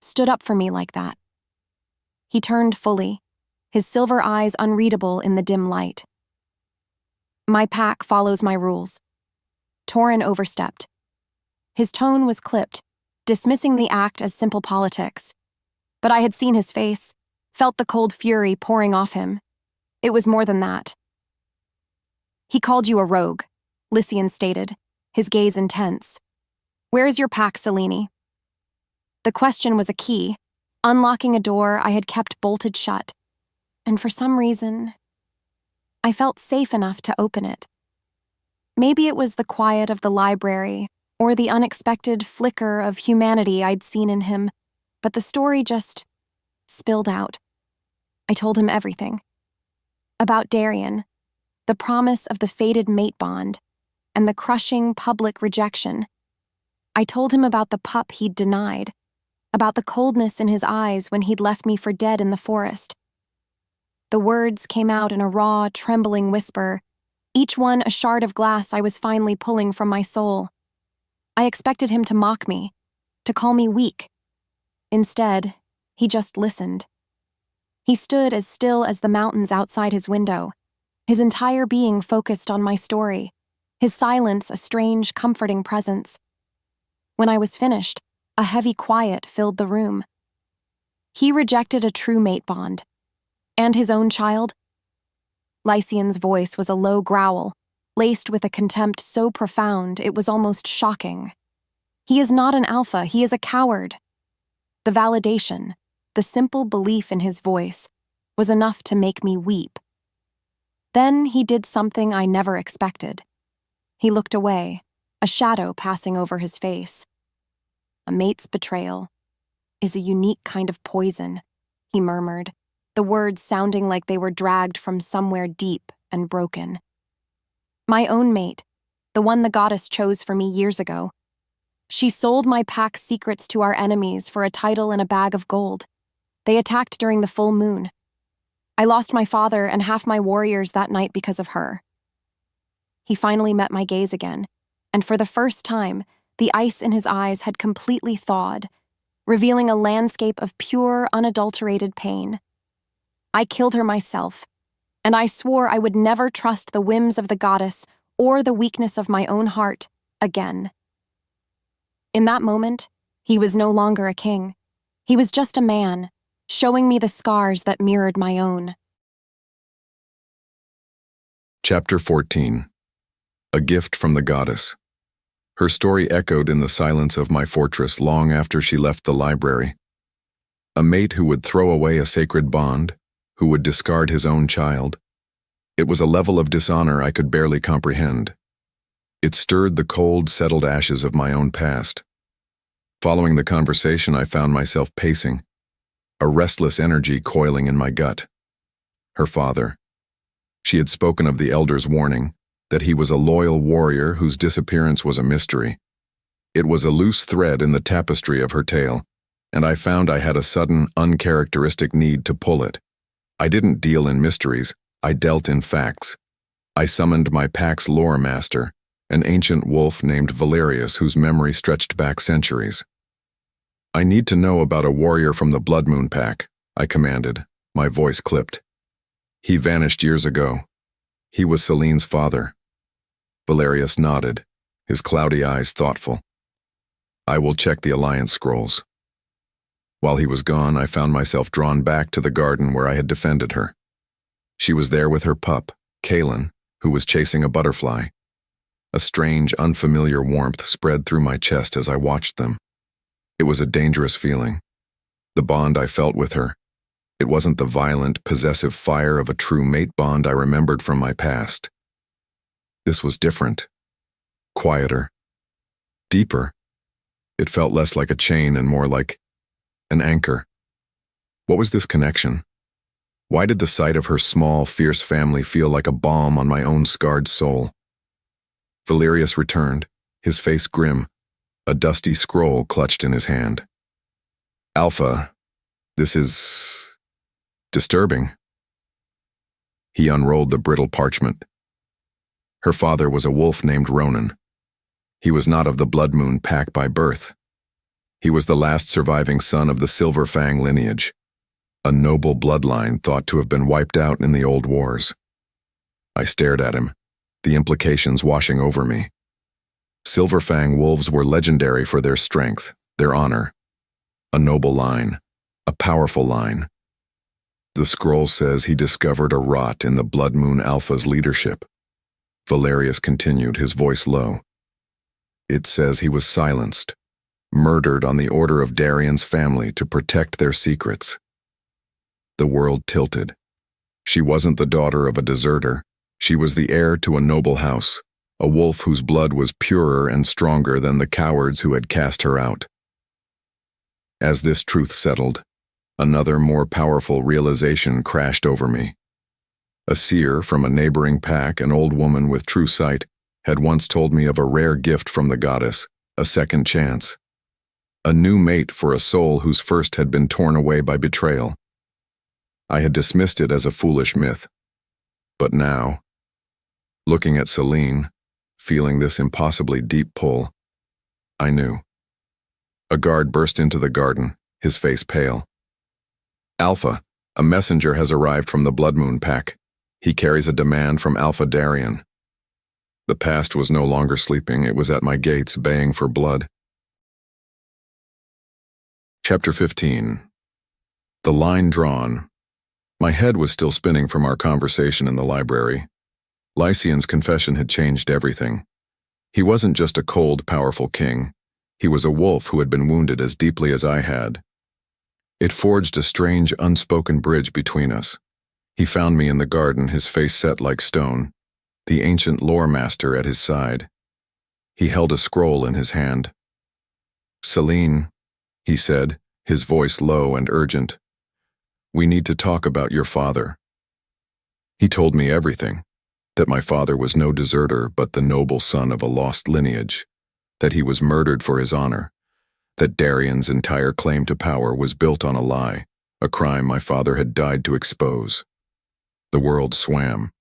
stood up for me like that." He turned fully, his silver eyes unreadable in the dim light. "My pack follows my rules." Torin overstepped. His tone was clipped, dismissing the act as simple politics. But I had seen his face, felt the cold fury pouring off him. It was more than that. "He called you a rogue," Lycian stated, his gaze intense. "Where is your pack, Selene?" The question was a key, unlocking a door I had kept bolted shut. And for some reason, I felt safe enough to open it. Maybe it was the quiet of the library, or the unexpected flicker of humanity I'd seen in him, but the story just spilled out. I told him everything. About Darian, the promise of the fated mate bond, and the crushing public rejection. I told him about the pup he'd denied, about the coldness in his eyes when he'd left me for dead in the forest. The words came out in a raw, trembling whisper, each one a shard of glass I was finally pulling from my soul. I expected him to mock me, to call me weak. Instead, he just listened. He stood as still as the mountains outside his window, his entire being focused on my story, his silence a strange, comforting presence. When I was finished, a heavy quiet filled the room. He rejected a true mate bond. And his own child? Lycian's voice was a low growl, laced with a contempt so profound it was almost shocking. "He is not an alpha, he is a coward." The validation, the simple belief in his voice, was enough to make me weep. Then he did something I never expected. He looked away, a shadow passing over his face. "A mate's betrayal is a unique kind of poison," he murmured, the words sounding like they were dragged from somewhere deep and broken. "My own mate, the one the goddess chose for me years ago. She sold my pack's secrets to our enemies for a title and a bag of gold. They attacked during the full moon. I lost my father and half my warriors that night because of her." He finally met my gaze again, and for the first time, the ice in his eyes had completely thawed, revealing a landscape of pure, unadulterated pain. "I killed her myself, and I swore I would never trust the whims of the goddess or the weakness of my own heart again." In that moment, he was no longer a king. He was just a man, showing me the scars that mirrored my own. Chapter 14. A Gift from the Goddess. Her story echoed in the silence of my fortress long after she left the library. A mate who would throw away a sacred bond, who would discard his own child. It was a level of dishonor I could barely comprehend. It stirred the cold, settled ashes of my own past. Following the conversation, I found myself pacing, a restless energy coiling in my gut. Her father. She had spoken of the elder's warning, that he was a loyal warrior whose disappearance was a mystery. It was a loose thread in the tapestry of her tale, and I found I had a sudden, uncharacteristic need to pull it. I didn't deal in mysteries, I dealt in facts. I summoned my pack's lore master, an ancient wolf named Valerius whose memory stretched back centuries. "I need to know about a warrior from the Blood Moon Pack," I commanded, my voice clipped. "He vanished years ago. He was Selene's father." Valerius nodded, his cloudy eyes thoughtful. "I will check the Alliance scrolls." While he was gone, I found myself drawn back to the garden where I had defended her. She was there with her pup, Kalin, who was chasing a butterfly. A strange, unfamiliar warmth spread through my chest as I watched them. It was a dangerous feeling. The bond I felt with her. It wasn't the violent, possessive fire of a true mate bond I remembered from my past. This was different. Quieter. Deeper. It felt less like a chain and more like an anchor. What was this connection? Why did the sight of her small, fierce family feel like a balm on my own scarred soul? Valerius returned, his face grim, a dusty scroll clutched in his hand. "Alpha, this is disturbing." He unrolled the brittle parchment. Her father was a wolf named Ronan. He was not of the Blood Moon Pack by birth. He was the last surviving son of the Silver Fang lineage, a noble bloodline thought to have been wiped out in the old wars. I stared at him, the implications washing over me. Silver Fang wolves were legendary for their strength, their honor. A noble line, a powerful line. The scroll says he discovered a rot in the Blood Moon Alpha's leadership. Valerius continued, his voice low. It says he was silenced, murdered on the order of Darian's family to protect their secrets. The world tilted. She wasn't the daughter of a deserter. She was the heir to a noble house, a wolf whose blood was purer and stronger than the cowards who had cast her out. As this truth settled, another more powerful realization crashed over me. A seer from a neighboring pack, an old woman with true sight, had once told me of a rare gift from the goddess, a second chance. A new mate for a soul whose first had been torn away by betrayal. I had dismissed it as a foolish myth. But now, looking at Selene, feeling this impossibly deep pull, I knew. A guard burst into the garden, his face pale. "Alpha, a messenger has arrived from the Blood Moon Pack. He carries a demand from Alpha Darian." The past was no longer sleeping, it was at my gates baying for blood. Chapter 15. The line drawn. My head was still spinning from our conversation in the library. Lycian's confession had changed everything. He wasn't just a cold, powerful king. He was a wolf who had been wounded as deeply as I had. It forged a strange, unspoken bridge between us. He found me in the garden, his face set like stone, the ancient lore master at his side. He held a scroll in his hand. "Selene," he said, his voice low and urgent. "We need to talk about your father." He told me everything, that my father was no deserter but the noble son of a lost lineage, that he was murdered for his honor, that Darian's entire claim to power was built on a lie, a crime my father had died to expose. The world swam.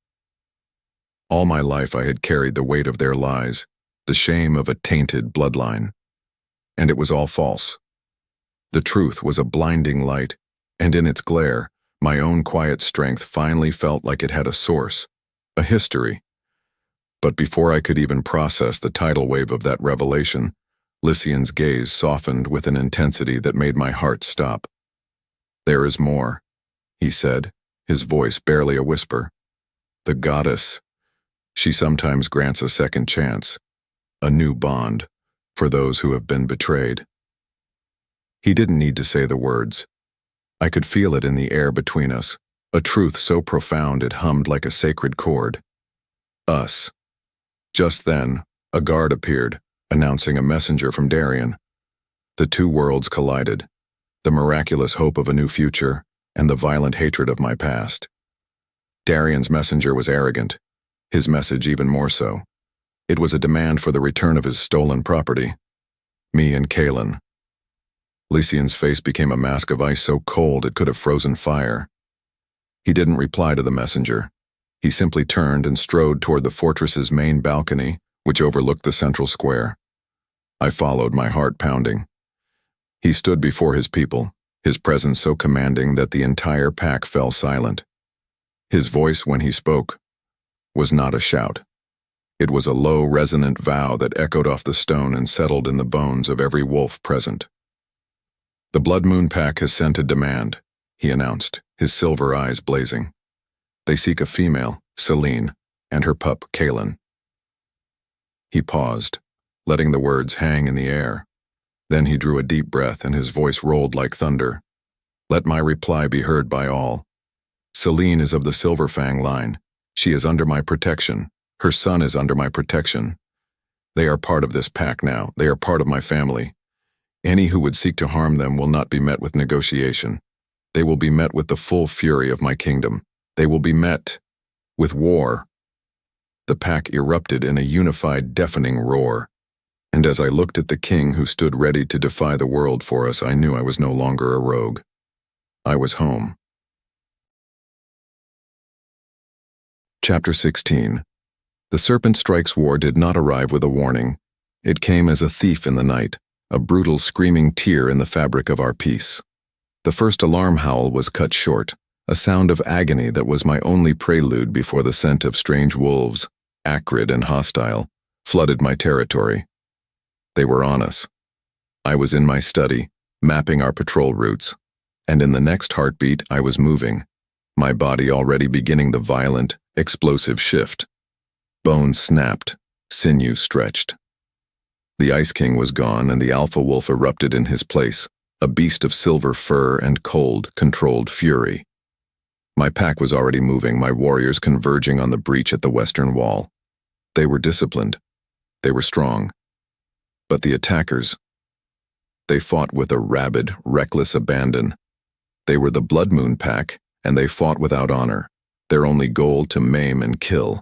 All my life I had carried the weight of their lies, the shame of a tainted bloodline. And it was all false. The truth was a blinding light, and in its glare, my own quiet strength finally felt like it had a source, a history. But before I could even process the tidal wave of that revelation, Lycian's gaze softened with an intensity that made my heart stop. "There is more," he said, his voice barely a whisper. "The goddess. She sometimes grants a second chance, a new bond, for those who have been betrayed." He didn't need to say the words. I could feel it in the air between us, a truth so profound it hummed like a sacred chord. Us. Just then, a guard appeared, announcing a messenger from Darian. The two worlds collided, the miraculous hope of a new future and the violent hatred of my past. Darian's messenger was arrogant, his message even more so. It was a demand for the return of his stolen property. Me and Kalin. Lycian's face became a mask of ice so cold it could have frozen fire. He didn't reply to the messenger. He simply turned and strode toward the fortress's main balcony, which overlooked the central square. I followed, my heart pounding. He stood before his people, his presence so commanding that the entire pack fell silent. His voice, when he spoke, was not a shout. It was a low, resonant vow that echoed off the stone and settled in the bones of every wolf present. "The Blood Moon Pack has sent a demand," he announced, his silver eyes blazing. "They seek a female, Selene, and her pup, Kalin." He paused, letting the words hang in the air. Then he drew a deep breath and his voice rolled like thunder. "Let my reply be heard by all. Selene is of the Silverfang line. She is under my protection. Her son is under my protection. They are part of this pack now. They are part of my family. Any who would seek to harm them will not be met with negotiation. They will be met with the full fury of my kingdom. They will be met with war." The pack erupted in a unified, deafening roar. And as I looked at the king who stood ready to defy the world for us, I knew I was no longer a rogue. I was home. Chapter 16. The Serpent Strikes War did not arrive with a warning. It came as a thief in the night, a brutal, screaming tear in the fabric of our peace. The first alarm howl was cut short, a sound of agony that was my only prelude before the scent of strange wolves, acrid and hostile, flooded my territory. They were on us. I was in my study, mapping our patrol routes, and in the next heartbeat I was moving, my body already beginning the violent, explosive shift. Bones snapped, sinew stretched. The Ice King was gone and the alpha wolf erupted in his place, a beast of silver fur and cold, controlled fury. My pack was already moving, my warriors converging on the breach at the western wall. They were disciplined. They were strong. But the attackers, they fought with a rabid, reckless abandon. They were the Blood Moon Pack, and they fought without honor, their only goal to maim and kill.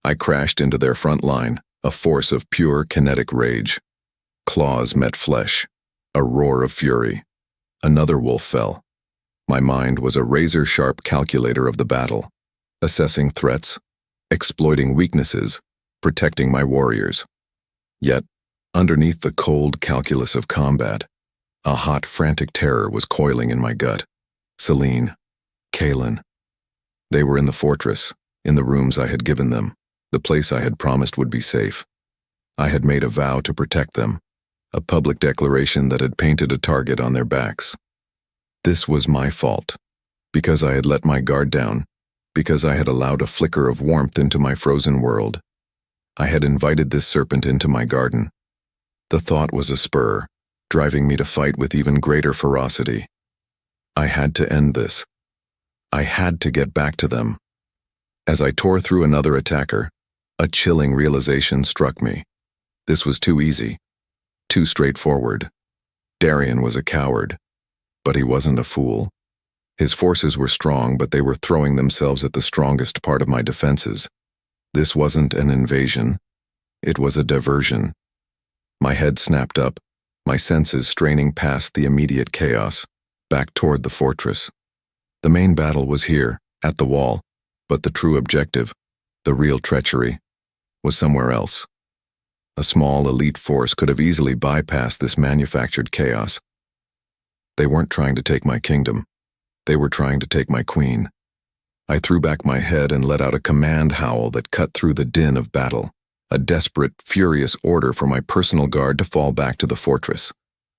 I crashed into their front line, a force of pure kinetic rage. Claws met flesh, a roar of fury. Another wolf fell. My mind was a razor-sharp calculator of the battle, assessing threats, exploiting weaknesses, protecting my warriors. Yet, underneath the cold calculus of combat, a hot, frantic terror was coiling in my gut. Selene, Kalin. They were in the fortress, in the rooms I had given them, the place I had promised would be safe. I had made a vow to protect them, a public declaration that had painted a target on their backs. This was my fault, because I had let my guard down, because I had allowed a flicker of warmth into my frozen world. I had invited this serpent into my garden. The thought was a spur, driving me to fight with even greater ferocity. I had to end this. I had to get back to them. As I tore through another attacker, a chilling realization struck me. This was too easy, too straightforward. Darian was a coward, but he wasn't a fool. His forces were strong, but they were throwing themselves at the strongest part of my defenses. This wasn't an invasion. It was a diversion. My head snapped up, my senses straining past the immediate chaos, back toward the fortress. The main battle was here, at the wall, but the true objective, the real treachery, was somewhere else. A small elite force could have easily bypassed this manufactured chaos. They weren't trying to take my kingdom. They were trying to take my queen. I threw back my head and let out a command howl that cut through the din of battle, a desperate, furious order for my personal guard to fall back to the fortress.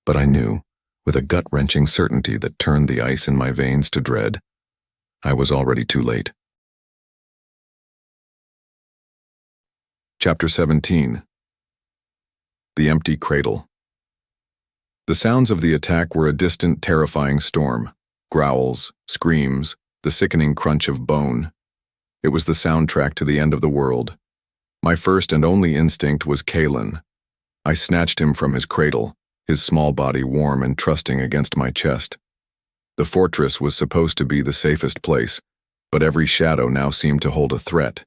But I knew, with a gut-wrenching certainty that turned the ice in my veins to dread, I was already too late. Chapter 17. The Empty Cradle. The sounds of the attack were a distant, terrifying storm. Growls, screams, the sickening crunch of bone. It was the soundtrack to the end of the world. My first and only instinct was Kalin. I snatched him from his cradle, his small body warm and trusting against my chest. The fortress was supposed to be the safest place, but every shadow now seemed to hold a threat.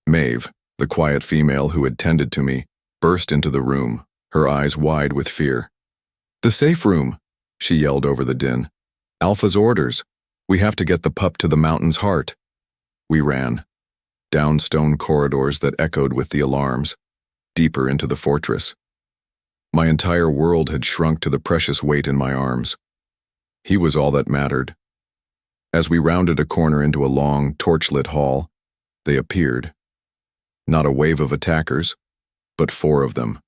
Maeve, the quiet female who had tended to me, burst into the room, her eyes wide with fear. "The safe room," she yelled over the din. "Alpha's orders. We have to get the pup to the mountain's heart." We ran, down stone corridors that echoed with the alarms, deeper into the fortress. My entire world had shrunk to the precious weight in my arms. He was all that mattered. As we rounded a corner into a long, torchlit hall, they appeared. Not a wave of attackers, but 4 of them.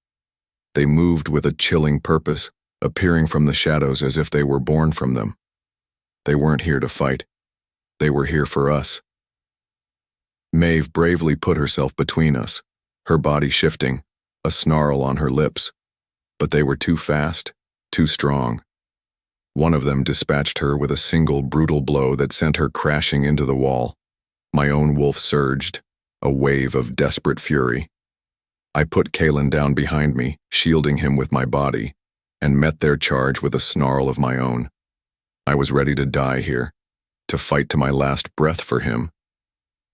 They moved with a chilling purpose, appearing from the shadows as if they were born from them. They weren't here to fight. They were here for us. Maeve bravely put herself between us, her body shifting, a snarl on her lips. But they were too fast, too strong. One of them dispatched her with a single brutal blow that sent her crashing into the wall. My own wolf surged, a wave of desperate fury. I put Kalin down behind me, shielding him with my body, and met their charge with a snarl of my own. I was ready to die here, to fight to my last breath for him.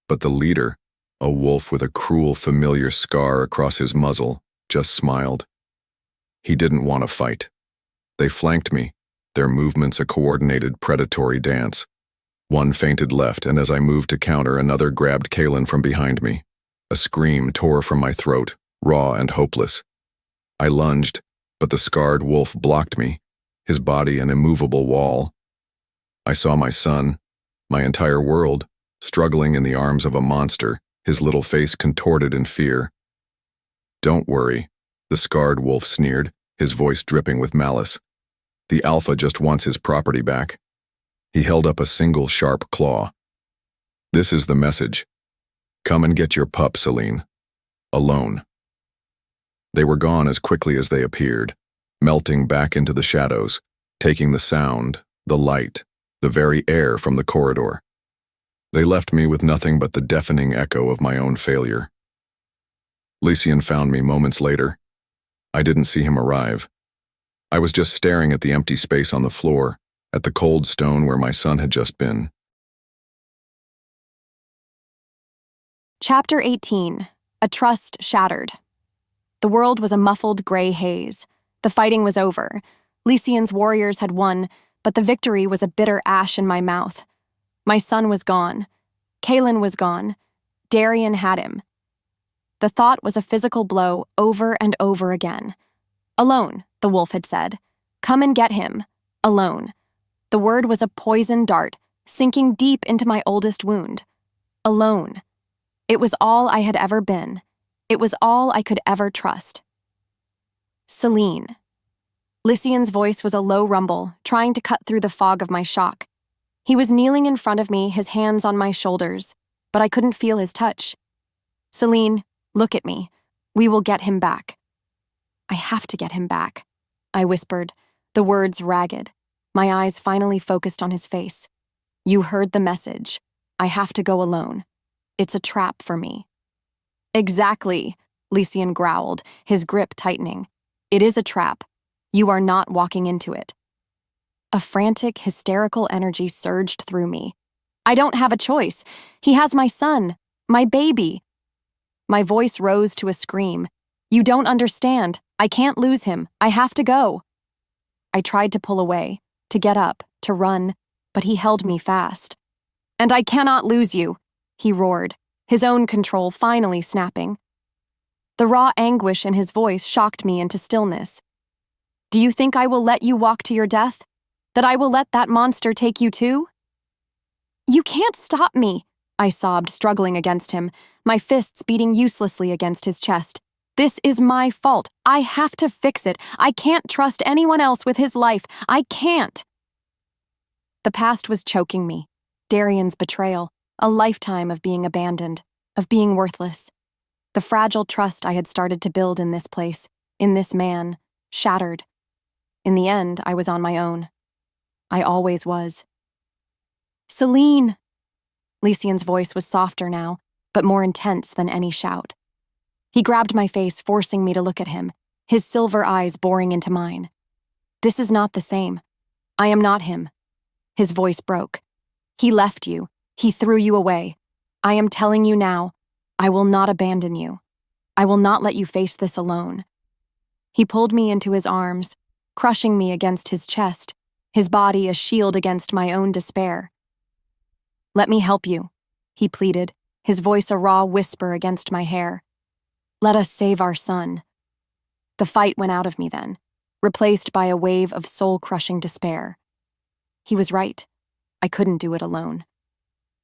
But the leader, a wolf with a cruel, familiar scar across his muzzle, just smiled. He didn't want to fight. They flanked me, their movements a coordinated predatory dance. One feinted left, and as I moved to counter, another grabbed Kalin from behind me. A scream tore from my throat, raw and hopeless. I lunged, but the scarred wolf blocked me, his body an immovable wall. I saw my son, my entire world, struggling in the arms of a monster, his little face contorted in fear. "Don't worry," the scarred wolf sneered, his voice dripping with malice. "The alpha just wants his property back." He held up a single sharp claw. "This is the message. Come and get your pup, Selene. Alone." They were gone as quickly as they appeared, melting back into the shadows, taking the sound, the light, the very air from the corridor. They left me with nothing but the deafening echo of my own failure. Lycian found me moments later. I didn't see him arrive. I was just staring at the empty space on the floor, at the cold stone where my son had just been. Chapter 18. A Trust Shattered. The world was a muffled gray haze. The fighting was over. Lycian's warriors had won, but the victory was a bitter ash in my mouth. My son was gone. Kalin was gone. Darian had him. The thought was a physical blow over and over again. "Alone," the wolf had said. "Come and get him. Alone." The word was a poison dart, sinking deep into my oldest wound. Alone. It was all I had ever been. It was all I could ever trust. Selene. Lycian's voice was a low rumble, trying to cut through the fog of my shock. He was kneeling in front of me, his hands on my shoulders, but I couldn't feel his touch. "Selene, look at me. We will get him back." "I have to get him back," I whispered, the words ragged. My eyes finally focused on his face. "You heard the message. I have to go alone. It's a trap for me." "Exactly," Lycian growled, his grip tightening. "It is a trap. You are not walking into it." A frantic, hysterical energy surged through me. "I don't have a choice. He has my son, my baby." My voice rose to a scream. "You don't understand. I can't lose him. I have to go." I tried to pull away, to get up, to run, but he held me fast. "And I cannot lose you," he roared, his own control finally snapping. The raw anguish in his voice shocked me into stillness. "Do you think I will let you walk to your death? That I will let that monster take you too?" "You can't stop me," I sobbed, struggling against him, my fists beating uselessly against his chest. "This is my fault. I have to fix it. I can't trust anyone else with his life. I can't." The past was choking me. Darian's betrayal, a lifetime of being abandoned, of being worthless. The fragile trust I had started to build in this place, in this man, shattered. In the end, I was on my own. I always was. "Selene!" Lycian's voice was softer now, but more intense than any shout. He grabbed my face, forcing me to look at him, his silver eyes boring into mine. "This is not the same. I am not him." His voice broke. "He left you. He threw you away. I am telling you now, I will not abandon you. I will not let you face this alone." He pulled me into his arms, crushing me against his chest, his body a shield against my own despair. "Let me help you," he pleaded, his voice a raw whisper against my hair. Let us save our son. The fight went out of me then, replaced by a wave of soul-crushing despair. He was right. I couldn't do it alone.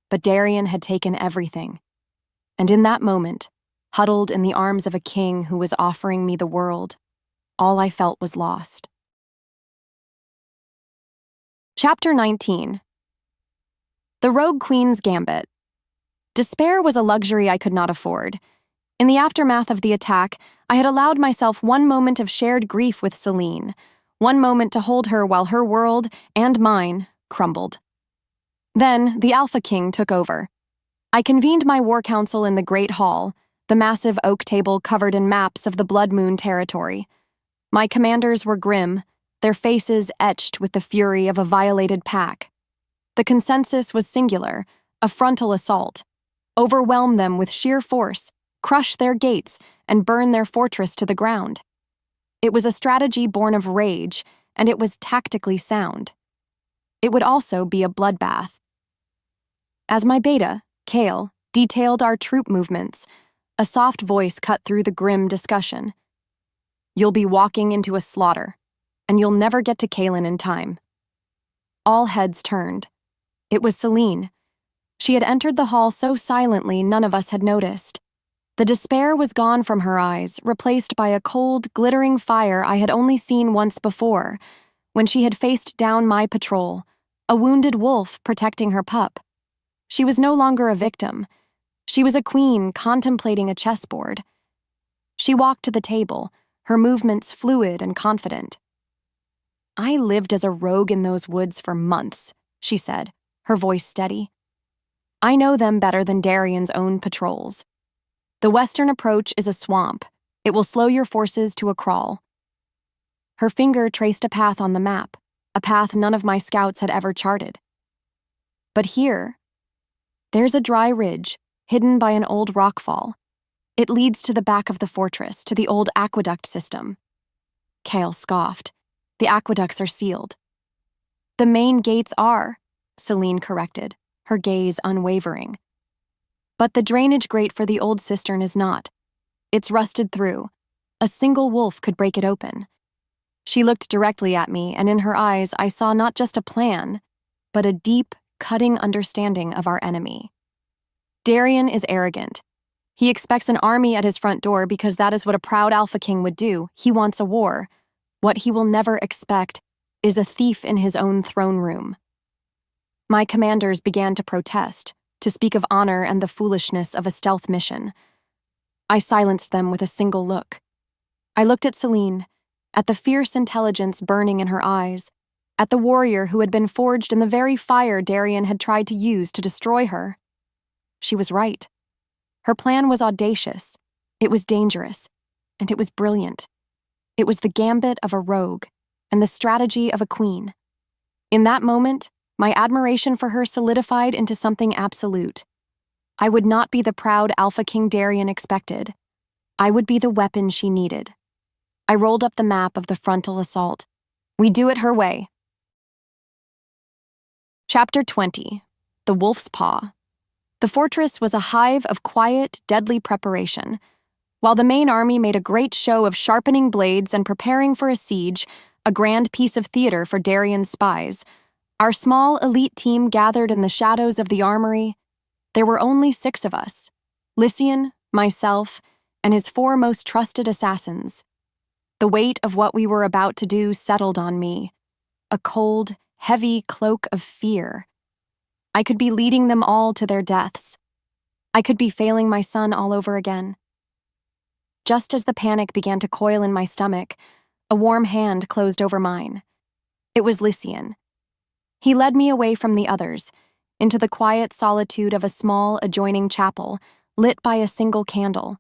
But Darian had taken everything. And in that moment, huddled in the arms of a king who was offering me the world, all I felt was lost. Chapter 19. The Rogue Queen's Gambit. Despair was a luxury I could not afford. In the aftermath of the attack, I had allowed myself one moment of shared grief with Selene, one moment to hold her while her world, and mine, crumbled. Then, the Alpha King took over. I convened my war council in the Great Hall, the massive oak table covered in maps of the Blood Moon territory. My commanders were grim, their faces etched with the fury of a violated pack. The consensus was singular, a frontal assault. Overwhelm them with sheer force, crush their gates, and burn their fortress to the ground. It was a strategy born of rage, and it was tactically sound. It would also be a bloodbath. As my beta, Kale, detailed our troop movements, a soft voice cut through the grim discussion. You'll be walking into a slaughter, and you'll never get to Kalin in time. All heads turned. It was Selene. She had entered the hall so silently none of us had noticed. The despair was gone from her eyes, replaced by a cold, glittering fire I had only seen once before, when she had faced down my patrol, a wounded wolf protecting her pup. She was no longer a victim. She was a queen contemplating a chessboard. She walked to the table, her movements fluid and confident. I lived as a rogue in those woods for months, she said, her voice steady. I know them better than Darian's own patrols. The western approach is a swamp. It will slow your forces to a crawl. Her finger traced a path on the map, a path none of my scouts had ever charted. But here, there's a dry ridge, hidden by an old rockfall. It leads to the back of the fortress, to the old aqueduct system. Kale scoffed. The aqueducts are sealed. The main gates are, Selene corrected, her gaze unwavering. But the drainage grate for the old cistern is not. It's rusted through. A single wolf could break it open. She looked directly at me, and in her eyes I saw not just a plan, but a deep, cutting understanding of our enemy. Darian is arrogant. He expects an army at his front door because that is what a proud Alpha King would do. He wants a war. What he will never expect is a thief in his own throne room. My commanders began to protest, to speak of honor and the foolishness of a stealth mission. I silenced them with a single look. I looked at Selene, at the fierce intelligence burning in her eyes, at the warrior who had been forged in the very fire Darian had tried to use to destroy her. She was right. Her plan was audacious, it was dangerous, and it was brilliant. It was the gambit of a rogue, and the strategy of a queen. In that moment, my admiration for her solidified into something absolute. I would not be the proud Alpha King Darian expected. I would be the weapon she needed. I rolled up the map of the frontal assault. We do it her way. Chapter 20. The Wolf's Paw. The fortress was a hive of quiet, deadly preparation. While the main army made a great show of sharpening blades and preparing for a siege, a grand piece of theater for Darian's spies, our small elite team gathered in the shadows of the armory. There were only 6 of us, Lycian, myself, and his 4 most trusted assassins. The weight of what we were about to do settled on me, a cold, heavy cloak of fear. I could be leading them all to their deaths. I could be failing my son all over again. Just as the panic began to coil in my stomach, a warm hand closed over mine. It was Lycian. He led me away from the others, into the quiet solitude of a small adjoining chapel, lit by a single candle.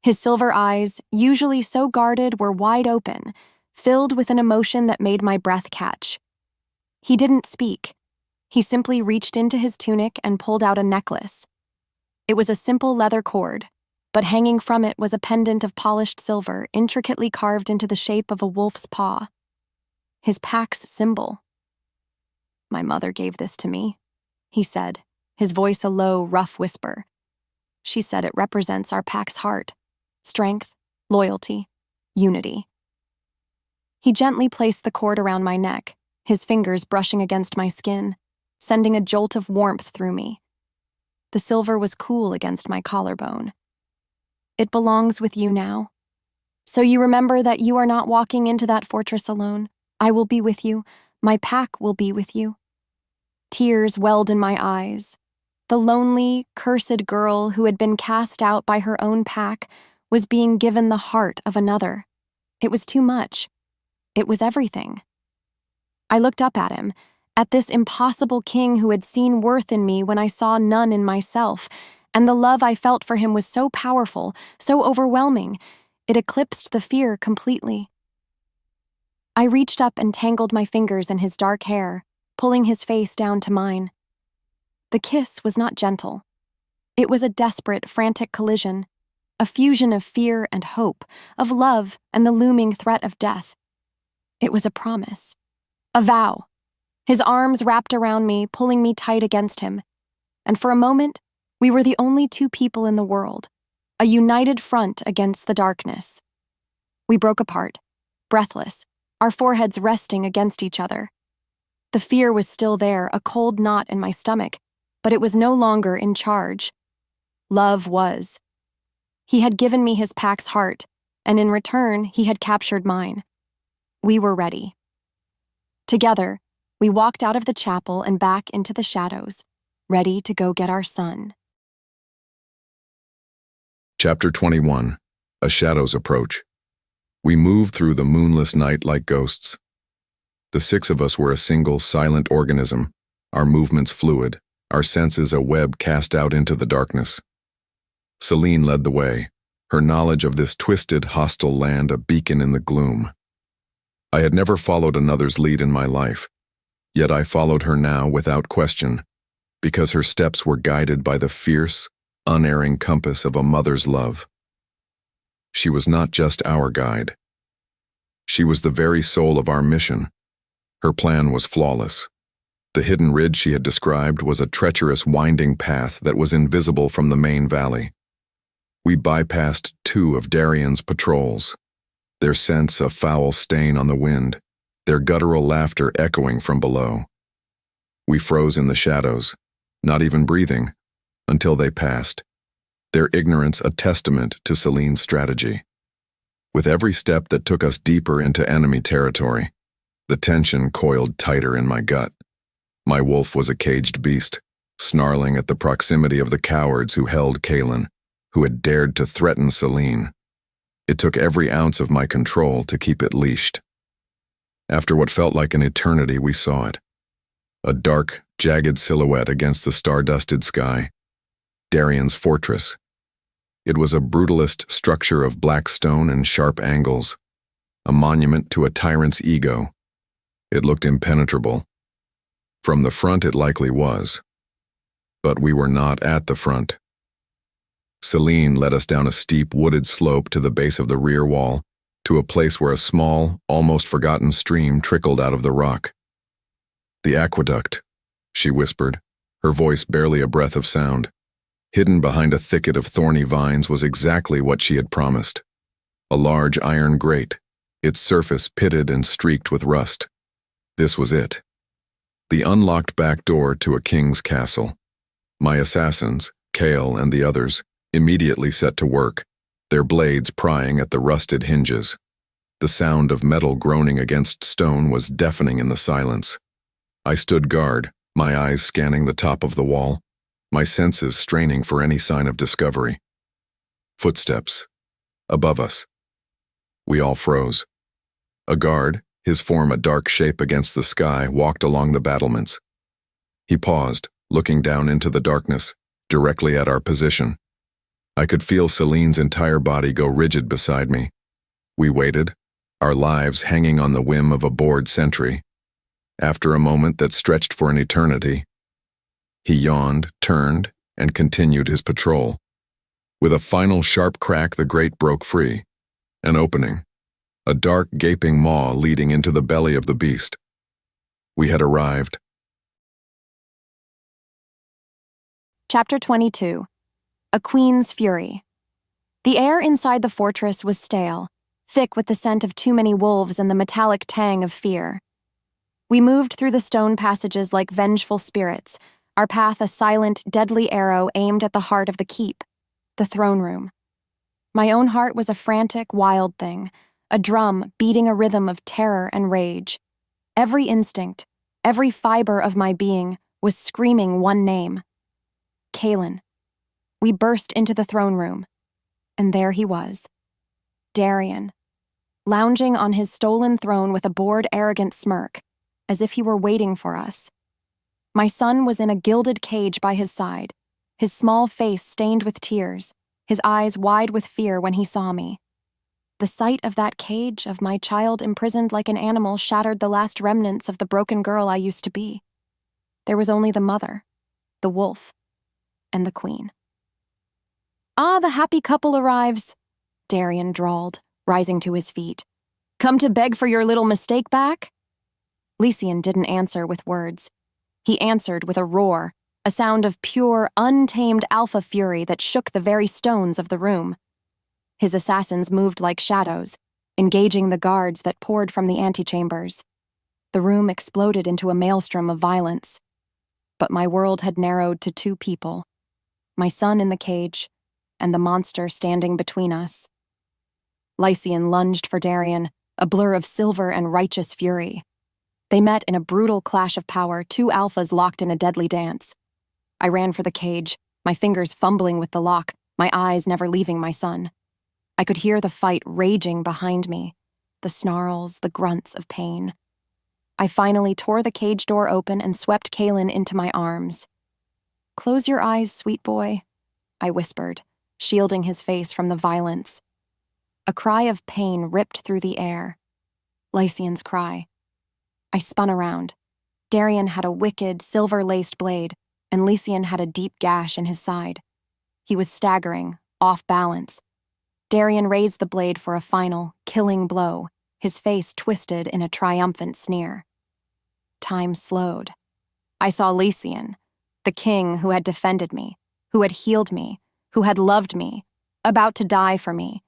His silver eyes, usually so guarded, were wide open, filled with an emotion that made my breath catch. He didn't speak. He simply reached into his tunic and pulled out a necklace. It was a simple leather cord, but hanging from it was a pendant of polished silver, intricately carved into the shape of a wolf's paw. His pack's symbol. My mother gave this to me, he said, his voice a low, rough whisper. She said it represents our pack's heart, strength, loyalty, unity. He gently placed the cord around my neck, his fingers brushing against my skin, sending a jolt of warmth through me. The silver was cool against my collarbone. It belongs with you now. So you remember that you are not walking into that fortress alone. I will be with you. My pack will be with you. Tears welled in my eyes. The lonely, cursed girl who had been cast out by her own pack was being given the heart of another. It was too much. It was everything. I looked up at him, at this impossible king who had seen worth in me when I saw none in myself, and the love I felt for him was so powerful, so overwhelming, it eclipsed the fear completely. I reached up and tangled my fingers in his dark hair, pulling his face down to mine. The kiss was not gentle. It was a desperate, frantic collision, a fusion of fear and hope, of love and the looming threat of death. It was a promise, a vow. His arms wrapped around me, pulling me tight against him. And for a moment, we were the only two people in the world, a united front against the darkness. We broke apart, breathless, our foreheads resting against each other. The fear was still there, a cold knot in my stomach, but it was no longer in charge. Love was. He had given me his pack's heart, and in return, he had captured mine. We were ready. Together, we walked out of the chapel and back into the shadows, ready to go get our son. Chapter 21. A Shadow's Approach. We moved through the moonless night like ghosts. The six of us were a single, silent organism, our movements fluid, our senses a web cast out into the darkness. Selene led the way, her knowledge of this twisted, hostile land a beacon in the gloom. I had never followed another's lead in my life, yet I followed her now without question, because her steps were guided by the fierce, unerring compass of a mother's love. She was not just our guide. She was the very soul of our mission. Her plan was flawless. The hidden ridge she had described was a treacherous, winding path that was invisible from the main valley. We bypassed 2 of Darian's patrols, their scents a foul stain on the wind, their guttural laughter echoing from below. We froze in the shadows, not even breathing, until they passed, their ignorance a testament to Selene's strategy. With every step that took us deeper into enemy territory, the tension coiled tighter in my gut. My wolf was a caged beast, snarling at the proximity of the cowards who held Kalin, who had dared to threaten Selene. It took every ounce of my control to keep it leashed. After what felt like an eternity, we saw it. A dark, jagged silhouette against the star-dusted sky. Darian's fortress. It was a brutalist structure of black stone and sharp angles, a monument to a tyrant's ego. It looked impenetrable. From the front it likely was. But we were not at the front. Selene led us down a steep wooded slope to the base of the rear wall, to a place where a small, almost forgotten stream trickled out of the rock. "The aqueduct," she whispered, her voice barely a breath of sound. Hidden behind a thicket of thorny vines was exactly what she had promised. A large iron grate, its surface pitted and streaked with rust. This was it. The unlocked back door to a king's castle. My assassins, Kale and the others, immediately set to work, their blades prying at the rusted hinges. The sound of metal groaning against stone was deafening in the silence. I stood guard, my eyes scanning the top of the wall, my senses straining for any sign of discovery. Footsteps. Above us. We all froze. A guard, his form a dark shape against the sky, walked along the battlements. He paused, looking down into the darkness, directly at our position. I could feel Selene's entire body go rigid beside me. We waited, our lives hanging on the whim of a bored sentry. After a moment that stretched for an eternity, he yawned, turned, and continued his patrol. With a final sharp crack, the grate broke free. An opening. A dark, gaping maw leading into the belly of the beast. We had arrived. Chapter 22. A Queen's Fury. The air inside the fortress was stale, thick with the scent of too many wolves and the metallic tang of fear. We moved through the stone passages like vengeful spirits, our path a silent, deadly arrow aimed at the heart of the keep, the throne room. My own heart was a frantic, wild thing, a drum beating a rhythm of terror and rage. Every instinct, every fiber of my being was screaming one name: Kalin. We burst into the throne room, and there he was, Darian, lounging on his stolen throne with a bored, arrogant smirk, as if he were waiting for us. My son was in a gilded cage by his side, his small face stained with tears, his eyes wide with fear when he saw me. The sight of that cage, of my child imprisoned like an animal, shattered the last remnants of the broken girl I used to be. There was only the mother, the wolf, and the queen. "Ah, the happy couple arrives," Darian drawled, rising to his feet. "Come to beg for your little mistake back?" Lycian didn't answer with words. He answered with a roar, a sound of pure, untamed alpha fury that shook the very stones of the room. His assassins moved like shadows, engaging the guards that poured from the antechambers. The room exploded into a maelstrom of violence. But my world had narrowed to two people, my son in the cage, and the monster standing between us. Lycian lunged for Darian, a blur of silver and righteous fury. They met in a brutal clash of power, two alphas locked in a deadly dance. I ran for the cage, my fingers fumbling with the lock, my eyes never leaving my son. I could hear the fight raging behind me, the snarls, the grunts of pain. I finally tore the cage door open and swept Kalin into my arms. "Close your eyes, sweet boy," I whispered, shielding his face from the violence. A cry of pain ripped through the air. Lycian's cry. I spun around. Darian had a wicked, silver-laced blade, and Lycian had a deep gash in his side. He was staggering, off balance. Darian raised the blade for a final, killing blow, his face twisted in a triumphant sneer. Time slowed. I saw Lycian, the king who had defended me, who had healed me, who had loved me, about to die for me.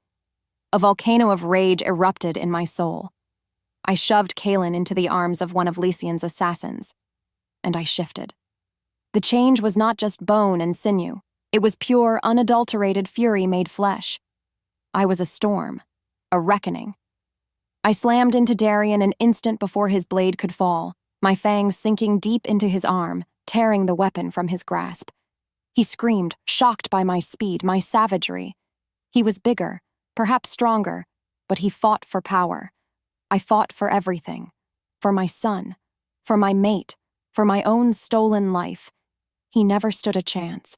A volcano of rage erupted in my soul. I shoved Kalin into the arms of one of Lycian's assassins, and I shifted. The change was not just bone and sinew. It was pure, unadulterated fury made flesh. I was a storm, a reckoning. I slammed into Darian an instant before his blade could fall, my fangs sinking deep into his arm, tearing the weapon from his grasp. He screamed, shocked by my speed, my savagery. He was bigger, perhaps stronger, but he fought for power. I fought for everything. For my son, for my mate, for my own stolen life. He never stood a chance.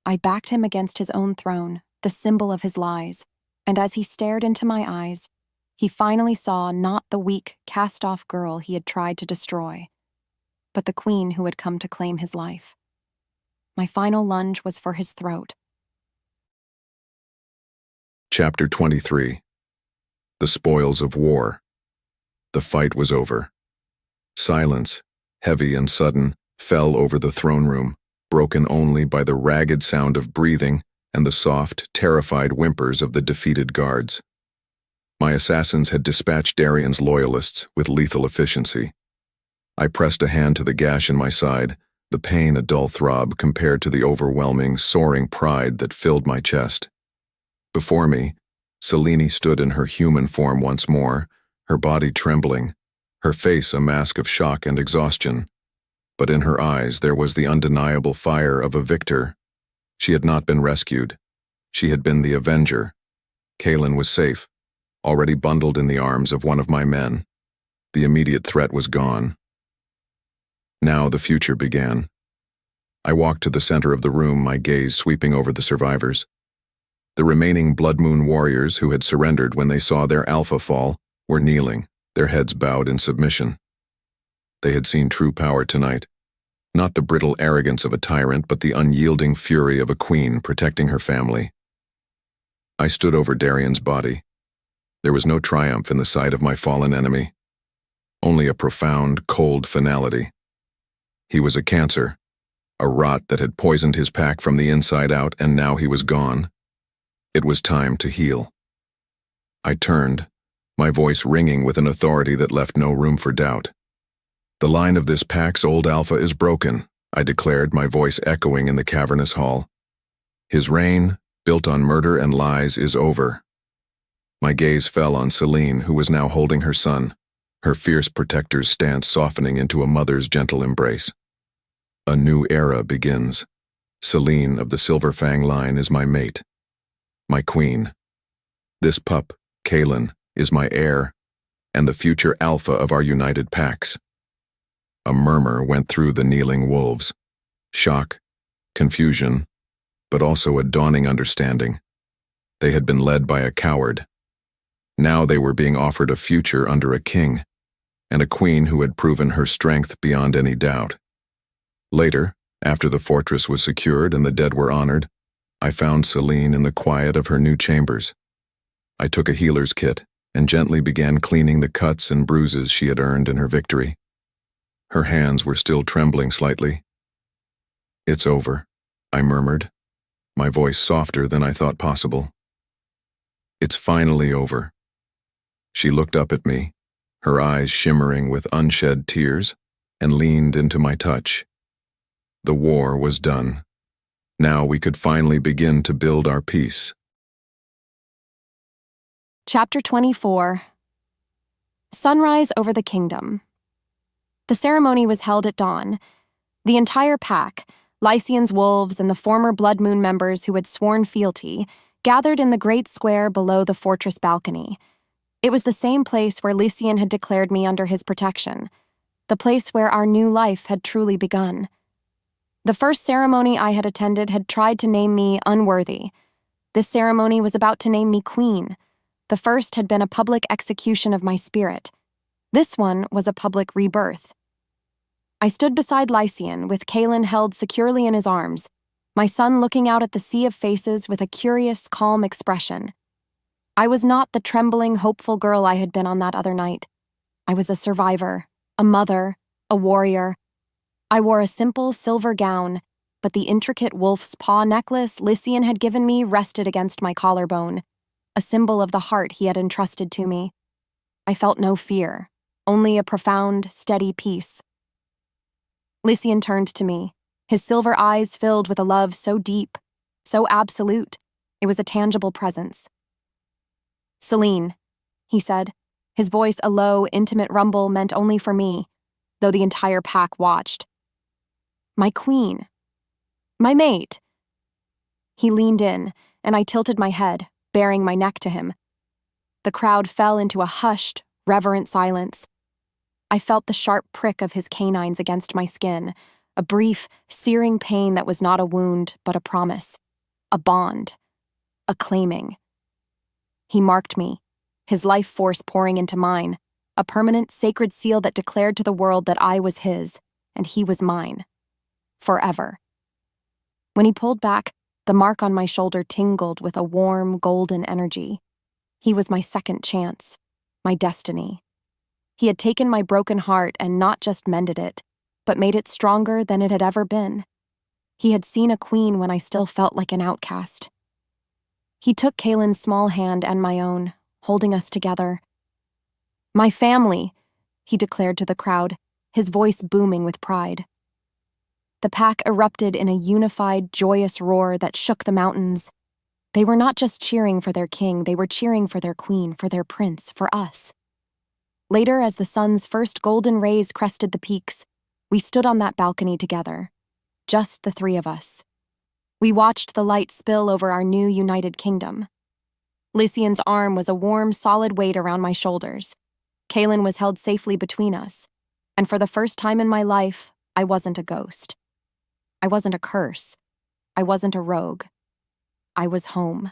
I backed him against his own throne, the symbol of his lies, and as he stared into my eyes, he finally saw not the weak, cast-off girl he had tried to destroy, but the queen who had come to claim his life. My final lunge was for his throat. Chapter 23. The Spoils of War. The fight was over. Silence, heavy and sudden, fell over the throne room, broken only by the ragged sound of breathing and the soft, terrified whimpers of the defeated guards. My assassins had dispatched Darian's loyalists with lethal efficiency. I pressed a hand to the gash in my side, the pain a dull throb compared to the overwhelming, soaring pride that filled my chest. Before me, Selene stood in her human form once more, her body trembling, her face a mask of shock and exhaustion. But in her eyes there was the undeniable fire of a victor. She had not been rescued. She had been the avenger. Kalin was safe, already bundled in the arms of one of my men. The immediate threat was gone. Now the future began. I walked to the center of the room, my gaze sweeping over the survivors. The remaining Blood Moon warriors who had surrendered when they saw their alpha fall were kneeling, their heads bowed in submission. They had seen true power tonight. Not the brittle arrogance of a tyrant, but the unyielding fury of a queen protecting her family. I stood over Darian's body. There was no triumph in the sight of my fallen enemy. Only a profound, cold finality. He was a cancer, a rot that had poisoned his pack from the inside out, and now he was gone. It was time to heal. I turned, my voice ringing with an authority that left no room for doubt. "The line of this pack's old alpha is broken," I declared, my voice echoing in the cavernous hall. "His reign, built on murder and lies, is over." My gaze fell on Selene, who was now holding her son, her fierce protector's stance softening into a mother's gentle embrace. "A new era begins. Selene of the Silver Fang line is my mate, my queen. This pup, Kalin, is my heir, and the future alpha of our united packs." A murmur went through the kneeling wolves. Shock, confusion, but also a dawning understanding. They had been led by a coward. Now they were being offered a future under a king, and a queen who had proven her strength beyond any doubt. Later, after the fortress was secured and the dead were honored, I found Selene in the quiet of her new chambers. I took a healer's kit and gently began cleaning the cuts and bruises she had earned in her victory. Her hands were still trembling slightly. "It's over," I murmured, my voice softer than I thought possible. "It's finally over." She looked up at me, her eyes shimmering with unshed tears, and leaned into my touch. The war was done. Now we could finally begin to build our peace. Chapter 24. Sunrise over the kingdom. The ceremony was held at dawn. The entire pack, Lycian's wolves and the former Blood Moon members who had sworn fealty, gathered in the great square below the fortress balcony. It was the same place where Lycian had declared me under his protection, the place where our new life had truly begun. The first ceremony I had attended had tried to name me unworthy. This ceremony was about to name me queen. The first had been a public execution of my spirit. This one was a public rebirth. I stood beside Lycian, with Kalin held securely in his arms, my son looking out at the sea of faces with a curious, calm expression. I was not the trembling, hopeful girl I had been on that other night. I was a survivor, a mother, a warrior. I wore a simple silver gown, but the intricate wolf's paw necklace Lycian had given me rested against my collarbone, a symbol of the heart he had entrusted to me. I felt no fear, only a profound, steady peace. Lycian turned to me, his silver eyes filled with a love so deep, so absolute, it was a tangible presence. "Selene," he said, his voice a low, intimate rumble meant only for me, though the entire pack watched. "My queen. My mate." He leaned in, and I tilted my head, baring my neck to him. The crowd fell into a hushed, reverent silence. I felt the sharp prick of his canines against my skin, a brief, searing pain that was not a wound, but a promise, a bond, a claiming. He marked me, his life force pouring into mine, a permanent, sacred seal that declared to the world that I was his, and he was mine. Forever. When he pulled back, the mark on my shoulder tingled with a warm, golden energy. He was my second chance, my destiny. He had taken my broken heart and not just mended it, but made it stronger than it had ever been. He had seen a queen when I still felt like an outcast. He took Kalin's small hand and my own, holding us together. "My family," he declared to the crowd, his voice booming with pride. The pack erupted in a unified, joyous roar that shook the mountains. They were not just cheering for their king, they were cheering for their queen, for their prince, for us. Later, as the sun's first golden rays crested the peaks, we stood on that balcony together, just the three of us. We watched the light spill over our new united kingdom. Lycian's arm was a warm, solid weight around my shoulders. Kalin was held safely between us, and for the first time in my life, I wasn't a ghost. I wasn't a curse. I wasn't a rogue. I was home.